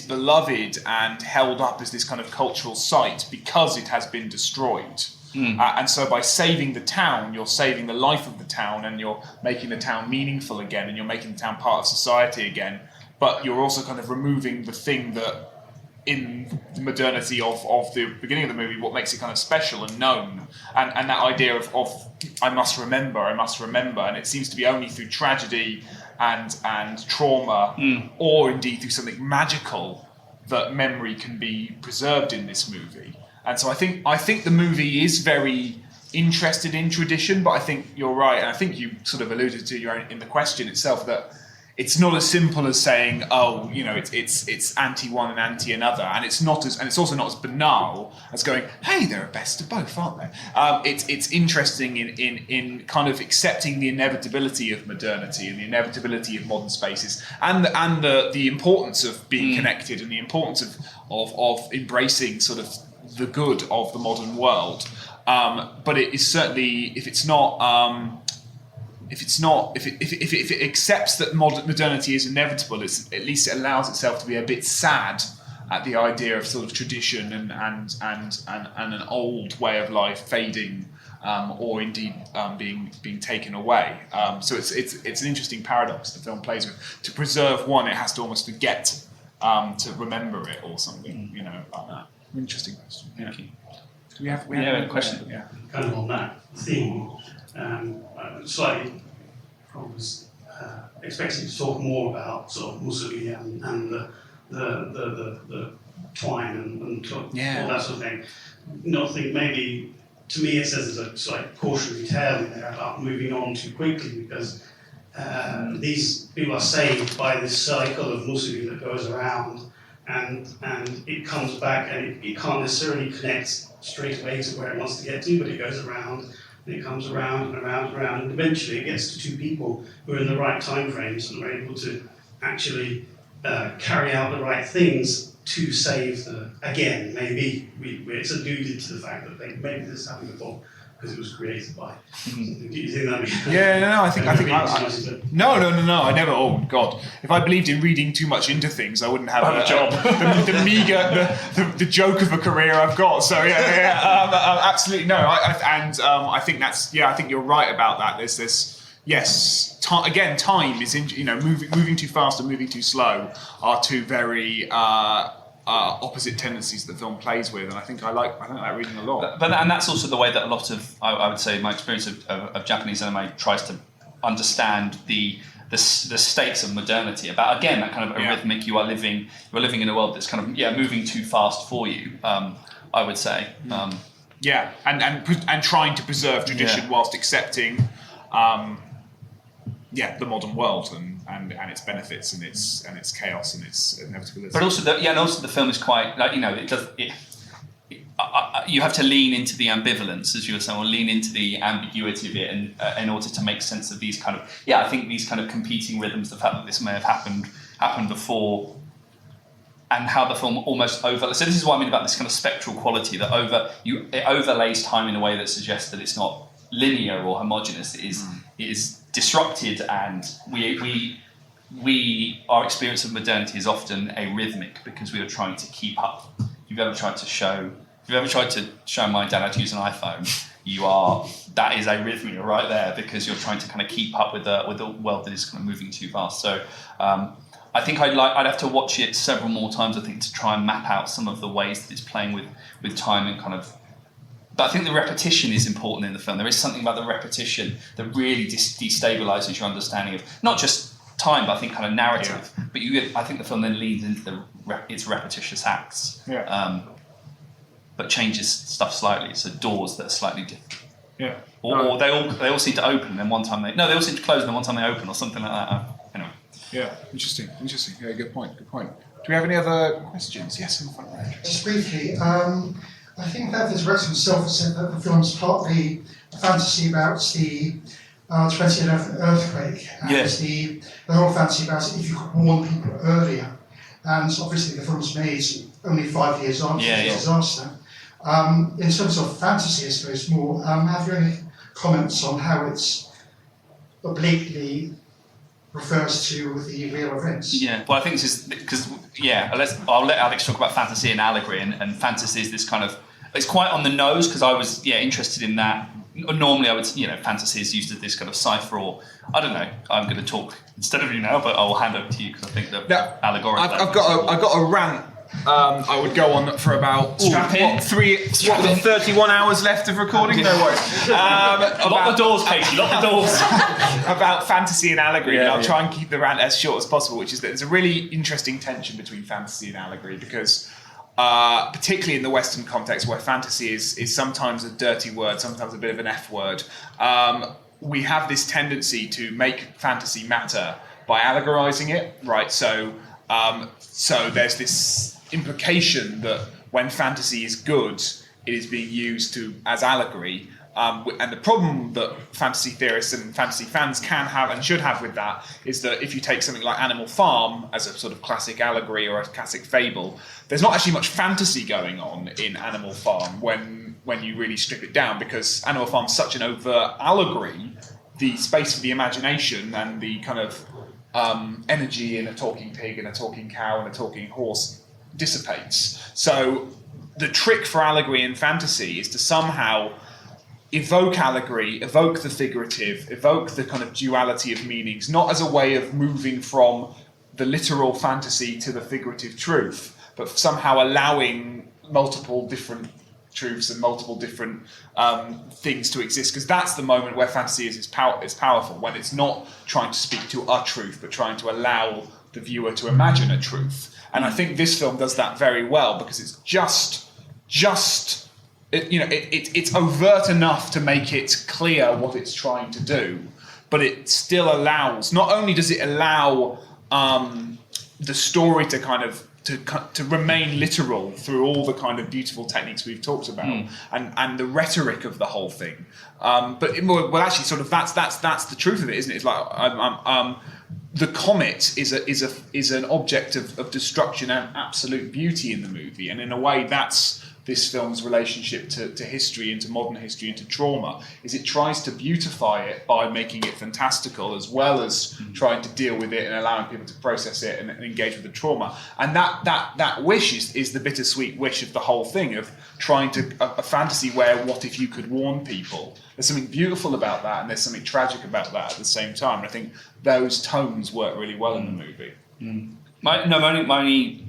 Speaker 3: beloved and held up as this kind of cultural site because it has been destroyed. And so by saving the town, you're saving the life of the town, and you're making the town meaningful again, and you're making the town part of society again. But you're also kind of removing the thing that, in the modernity of the beginning of the movie, what makes it kind of special and known. And that idea of I must remember, and it seems to be only through tragedy and trauma, or indeed through something magical, that memory can be preserved in this movie. And so I think the movie is very interested in tradition, but I think you're right, and I think you sort of alluded to in the question itself that it's not as simple as saying, oh, it's anti one and anti another, and it's also not as banal as going, hey, they're a best of both, aren't they? It's interesting in kind of accepting the inevitability of modernity and the inevitability of modern spaces, and the importance of being connected and the importance of embracing sort of the good of the modern world. But it is certainly, if it accepts that modernity is inevitable, at least it allows itself to be a bit sad at the idea of sort of tradition and an old way of life fading, or indeed being taken away. So it's an interesting paradox the film plays with. To preserve one, it has to almost forget to remember it or something, like that. Interesting question.
Speaker 2: Thank you.
Speaker 3: We have
Speaker 2: a question.
Speaker 3: Yeah.
Speaker 7: Kind of on that theme, slightly, I was expecting to talk more about sort of Mussolini and the twine and all that sort of thing. Not think maybe to me it says there's a slight cautionary tale in there about moving on too quickly, because these people are saved by this cycle of Mussolini that goes around, and it comes back, and it can't necessarily connect straight away to where it wants to get to, but it goes around, and it comes around and around and around, and eventually it gets to two people who are in the right time frames and are able to actually carry out the right things to save again, maybe it's alluded to the fact that maybe this happened before because it was created by. Do you think that?
Speaker 3: Yeah, I think no. I never. Oh God! If I believed in reading too much into things, I wouldn't have a job. the meager, the joke of a career I've got. So absolutely no. I think that's I think you're right about that. There's this. Yes, time is moving too fast and moving too slow are two very opposite tendencies that the film plays with, and I think I like that reading a lot.
Speaker 2: And that's also the way that a lot of, I would say, my experience of Japanese anime tries to understand the stakes of modernity. About again that kind of arrhythmic. You are living in a world that's kind of moving too fast for you. I would say.
Speaker 3: And trying to preserve tradition whilst accepting. The modern world and its benefits and its chaos and its inevitability.
Speaker 2: But also, the film is quite you have to lean into the ambivalence, as you were saying, or lean into the ambiguity of it, and in order to make sense of these kind of I think these kind of competing rhythms, the fact that this may have happened before, and how the film almost overlays. So this is what I mean about this kind of spectral quality that it overlays time in a way that suggests that it's not linear or homogeneous. It is disrupted, and our experience of modernity is often arrhythmic because we are trying to keep up. If you've ever tried to show my dad how to use an iPhone, that is arrhythmia right there, because you're trying to kind of keep up with the world that is kind of moving too fast. So I think I'd have to watch it several more times, I think, to try and map out some of the ways that it's playing with time and kind of. But I think the repetition is important in the film. There is something about the repetition that really destabilizes your understanding of not just time, but I think kind of narrative. Yeah. But I think the film then leans into its repetitious acts, but changes stuff slightly. So doors that are slightly different.
Speaker 3: Yeah.
Speaker 2: Or they all seem to open, and then one time they all seem to close, and then one time they open, or something like that. Anyway.
Speaker 3: Yeah. Interesting. Yeah. Good point. Do we have any other questions? Yes, in the front row.
Speaker 8: Just briefly. I think that this Rex himself has said that the film's partly a fantasy about the 2011 earthquake, and the whole fantasy about it if you could warn people earlier. And obviously the film's made only 5 years after the disaster. In terms of fantasy, I suppose more, have you any comments on how it's obliquely refers to the real events?
Speaker 2: Yeah, well, I think this is because I'll let Alex talk about fantasy and allegory, and fantasy is this kind of, it's quite on the nose because I was interested in that. Normally I would fantasy is used as this kind of cipher, or I don't know. I'm going to talk instead of you now, but I'll hand over to you because I think that allegorical.
Speaker 3: I've got a rant. I would go on for about 31 hours left of recording. No worries.
Speaker 2: Lock the doors, Casey. Lock the doors.
Speaker 3: About fantasy and allegory. And I'll try and keep the rant as short as possible. Which is that there's a really interesting tension between fantasy and allegory because particularly in the Western context where fantasy is sometimes a dirty word, sometimes a bit of an F word, we have this tendency to make fantasy matter by allegorizing it, right? So there's this implication that when fantasy is good, it is being used as allegory. And the problem that fantasy theorists and fantasy fans can have and should have with that is that if you take something like Animal Farm as a sort of classic allegory or a classic fable, there's not actually much fantasy going on in Animal Farm when you really strip it down, because Animal Farm's such an overt allegory. The space for the imagination and the kind of energy in a talking pig and a talking cow and a talking horse dissipates. So the trick for allegory in fantasy is to somehow evoke allegory, evoke the figurative, evoke the kind of duality of meanings, not as a way of moving from the literal fantasy to the figurative truth, but somehow allowing multiple different truths and multiple different things to exist, because that's the moment where fantasy is powerful, when it's not trying to speak to a truth, but trying to allow the viewer to imagine a truth. And I think this film does that very well, because it's it's overt enough to make it clear what it's trying to do, but it still allows. Not only does it allow the story to kind of to remain literal through all the kind of beautiful techniques we've talked about, and the rhetoric of the whole thing, but actually, sort of that's the truth of it, isn't it? It's like the comet is an object of destruction and absolute beauty in the movie, and in a way that's this film's relationship to history and to modern history and to trauma, is it tries to beautify it by making it fantastical, as well as trying to deal with it and allowing people to process it and engage with the trauma. And that wish is the bittersweet wish of the whole thing, of trying to a fantasy where what if you could warn people. There's something beautiful about that, and there's something tragic about that at the same time. And I think those tones work really well in the movie.
Speaker 2: My only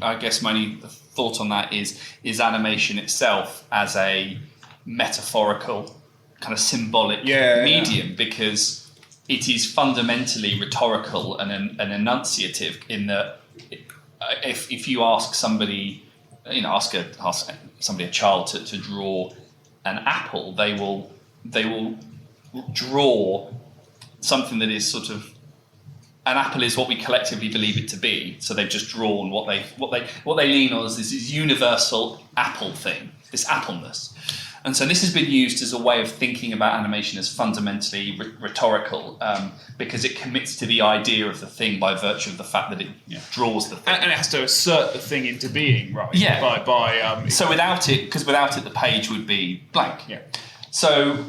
Speaker 2: thought on that is animation itself as a metaphorical, kind of symbolic medium, because it is fundamentally rhetorical and enunciative, in that if you ask somebody, ask somebody, a child, to draw an apple, they will draw something that is sort of, an apple is what we collectively believe it to be. So they've just drawn what they lean on as this universal apple thing, this appleness. And so this has been used as a way of thinking about animation as fundamentally rhetorical, because it commits to the idea of the thing by virtue of the fact that it draws the thing.
Speaker 3: And it has to assert the thing into being, right?
Speaker 2: Yeah. So without it, the page would be blank.
Speaker 3: Yeah.
Speaker 2: So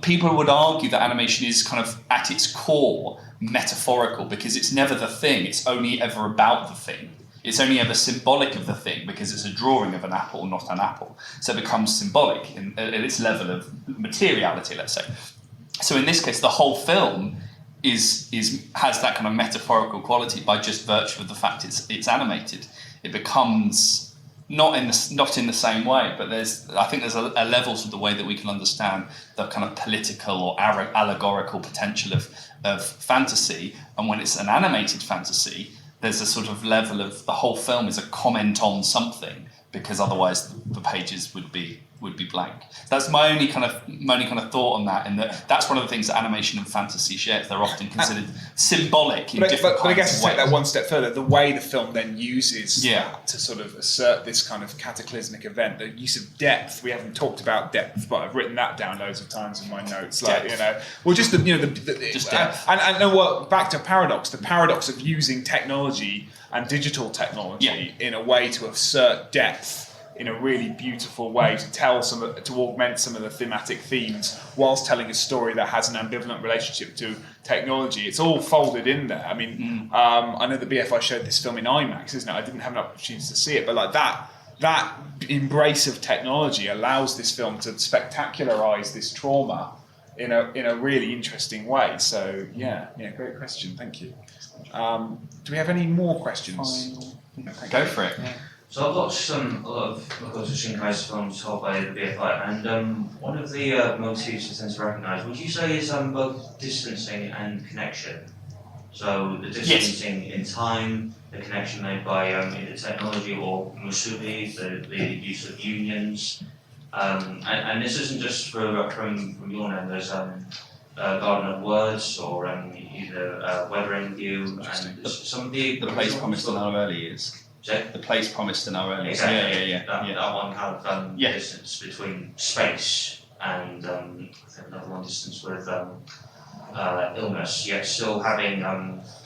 Speaker 2: people would argue that animation is kind of at its core metaphorical, because it's never the thing, it's only ever about the thing. It's only ever symbolic of the thing, because it's a drawing of an apple, not an apple. So it becomes symbolic at its level of materiality, let's say. So in this case, the whole film has that kind of metaphorical quality by just virtue of the fact it's animated. It becomes not in the same way, but I think there's a level to the way that we can understand the kind of political or allegorical potential of fantasy. And when it's an animated fantasy, there's a sort of level of the whole film is a comment on something, because otherwise the pages would be blank. That's my only kind of thought on that, and that's one of the things that animation and fantasy share. They're often considered symbolic in different kinds of ways. But I guess
Speaker 3: to take that one step further, the way the film then uses that to sort of assert this kind of cataclysmic event, the use of depth. We haven't talked about depth, but I've written that down loads of times in my notes. Back to paradox. The paradox of using technology and digital technology in a way to assert depth in a really beautiful way, to augment some of the thematic themes, whilst telling a story that has an ambivalent relationship to technology. It's all folded in there. I mean, I know the BFI showed this film in IMAX, isn't it? I didn't have an opportunity to see it, but like that embrace of technology allows this film to spectacularize this trauma in a really interesting way. So great question. Thank you. Do we have any more questions?
Speaker 2: Go for it.
Speaker 9: Yeah. So I've watched a lot of Makoto Shinkai's films told by the BFI, and one of the motifs I tend to recognise, would you say is both distancing and connection? So the distancing in time, the connection made by either technology or musubi, the use of unions. And this isn't just from your name, there's Garden of Words or either Weathering View, and some of the
Speaker 2: place promised in our early years. The place promised in our early years.
Speaker 9: Exactly.
Speaker 2: Yeah.
Speaker 9: That one kind of distance between space and I think another one distance with illness, yet still having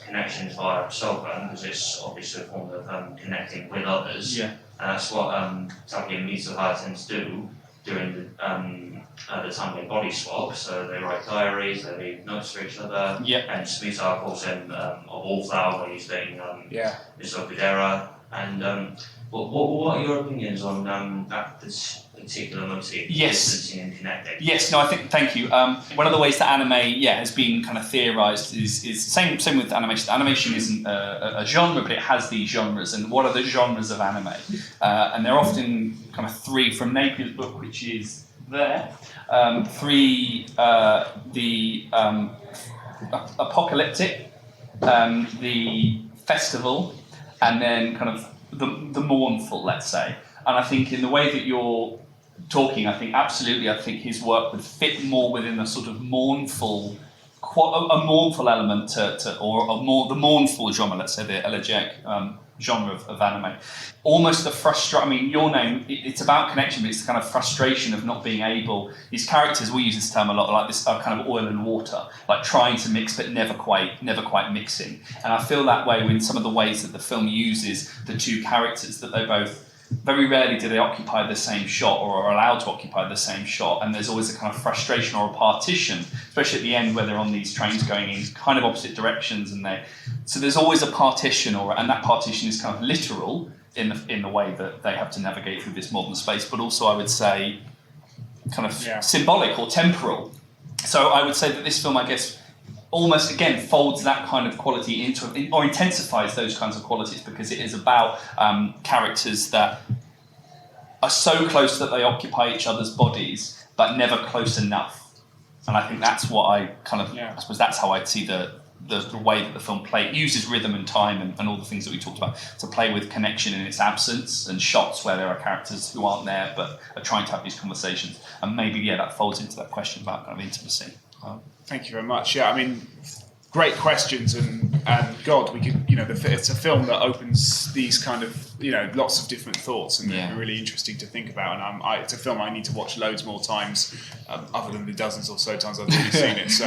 Speaker 9: connections via cell phone, because it's obviously a form of connecting with others.
Speaker 2: Yeah.
Speaker 9: And that's what Taki and Mitsuha tend to do during the time they body swap. So they write diaries, they leave notes for each other.
Speaker 2: Yeah.
Speaker 9: And Mitsuha calls him a wallflower when he's dating Mr. Gudera. And what are your opinions on that particular motif? Distancing and connecting.
Speaker 2: Yes, no, I think, thank you. One of the ways that anime, has been kind of theorised is same with animation. Animation isn't a genre, but it has these genres. And what are the genres of anime? And they're often kind of three from Napier's book, which is there. Three, the apocalyptic, the festival, and then kind of the mournful, let's say. And I think in the way that you're talking, I think his work would fit more within a sort of mournful, a mournful element the mournful genre, let's say the elegiac genre of anime. Almost your name, it's about connection, but it's the kind of frustration of not being able, these characters, we use this term a lot, like this kind of oil and water, like trying to mix but never quite mixing. And I feel that way with some of the ways that the film uses the two characters, that they both, very rarely do they occupy the same shot or are allowed to occupy the same shot, and there's always a kind of frustration or a partition, especially at the end where they're on these trains going in kind of opposite directions, so there's always a partition, and that partition is kind of literal in the way that they have to navigate through this modern space, but also I would say kind of symbolic or temporal. So I would say that this film, I guess, almost again folds that kind of quality into, or intensifies those kinds of qualities, because it is about characters that are so close that they occupy each other's bodies, but never close enough. And I think that's what I kind of, I suppose that's how I see the way that the film uses rhythm and time and all the things that we talked about to play with connection in its absence, and shots where there are characters who aren't there but are trying to have these conversations. And maybe, that folds into that question about kind of intimacy.
Speaker 3: Thank you very much. Yeah, I mean, great questions, and God, we could, it's a film that opens these kind of, lots of different thoughts, and they're really interesting to think about. And it's a film I need to watch loads more times, other than the dozens or so times I've already seen it. So,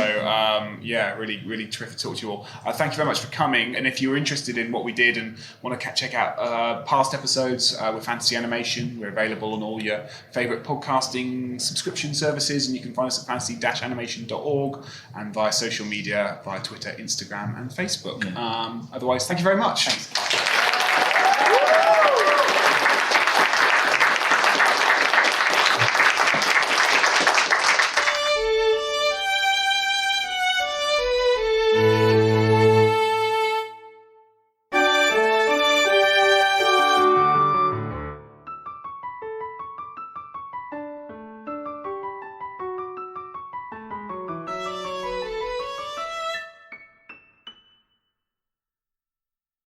Speaker 3: really, really terrific to talk to you all. Thank you very much for coming. And if you're interested in what we did and want to check out past episodes with Fantasy Animation, we're available on all your favourite podcasting subscription services, and you can find us at fantasy-animation.org and via social media, via Twitter, Instagram, and Facebook. Otherwise, thank you very much.
Speaker 2: Thanks.